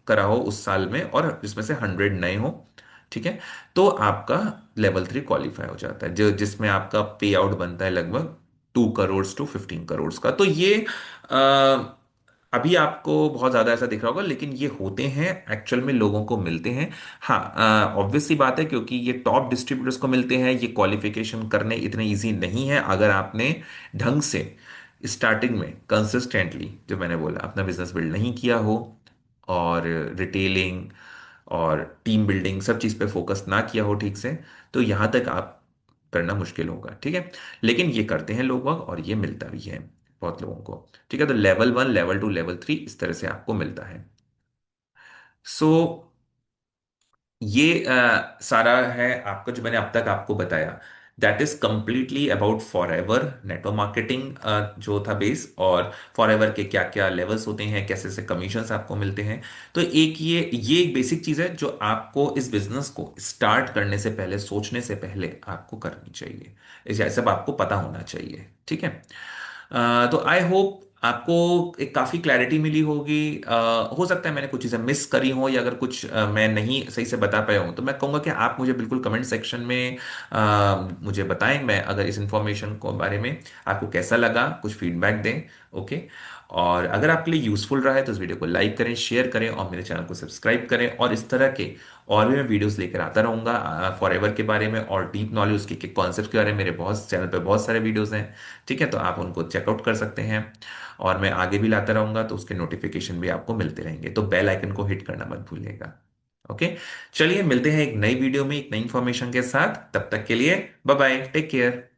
करा हो उस साल में, और जिसमें से 100 नए हो, ठीक है, तो आपका लेवल 3 क्वालिफाई हो जाता है, जो जिसमें आपका पे आउट बनता है लगभग 2 करोड़ टू 15 करोड़ का। तो ये अ, अभी आपको बहुत ज्यादा ऐसा दिख रहा होगा, लेकिन ये होते हैं एक्चुअल में, लोगों को मिलते हैं। हाँ, ऑब्वियस सी बात है, क्योंकि ये टॉप डिस्ट्रीब्यूटर्स को मिलते हैं, ये क्वालिफिकेशन करने इतने इजी नहीं है अगर आपने ढंग से स्टार्टिंग में कंसिस्टेंटली, जो मैंने बोला, अपना बिजनेस बिल्ड नहीं किया हो, और रिटेलिंग और टीम बिल्डिंग सब चीज़ पे फोकस ना किया हो ठीक से, तो यहाँ तक आप करना मुश्किल होगा। ठीक है, लेकिन ये करते हैं लोग बाग, और ये मिलता भी है बहुत लोगों को। ठीक है, तो लेवल 1, लेवल 2, लेवल 3 इस तरह से आपको मिलता है। सो ये सारा है आपका, जो मैंने अब तक आपको बताया। That is completely about for ever network marketing जो था बेस, और फॉर एवर के क्या क्या लेवल्स होते हैं, कैसे कैसे कमीशंस आपको मिलते हैं। तो एक ये एक बेसिक चीज है जो आपको इस बिजनेस को स्टार्ट करने से पहले, सोचने से पहले आपको करनी चाहिए। इसे सब आपको पता होना चाहिए, ठीक है। तो आई होप आपको एक काफ़ी क्लैरिटी मिली होगी। हो सकता है मैंने कुछ चीज़ें मिस करी हो, या अगर कुछ मैं नहीं सही से बता पाया हूँ, तो मैं कहूँगा कि आप मुझे बिल्कुल कमेंट सेक्शन में मुझे बताएं। मैं अगर इस इंफॉर्मेशन को बारे में आपको कैसा लगा, कुछ फीडबैक दें। ओके। और अगर आपके लिए यूज़फुल रहा है तो इस वीडियो को लाइक करें, शेयर करें, और मेरे चैनल को सब्सक्राइब करें। और इस तरह के और भी मैं वीडियोस लेकर आता रहूँगा फॉर एवर के बारे में, और डीप नॉलेज उसके कॉन्सेप्ट के बारे में मेरे बहुत चैनल पे बहुत सारे वीडियोस हैं। ठीक है, तो आप उनको चेकआउट कर सकते हैं। और मैं आगे भी लाता रहूंगा, तो उसके नोटिफिकेशन भी आपको मिलते रहेंगे, तो बेल आइकन को हिट करना मत भूलिएगा। ओके। चलिए मिलते हैं एक नई वीडियो में एक नई इंफॉर्मेशन के साथ। तब तक के लिए बाय बाय, टेक केयर।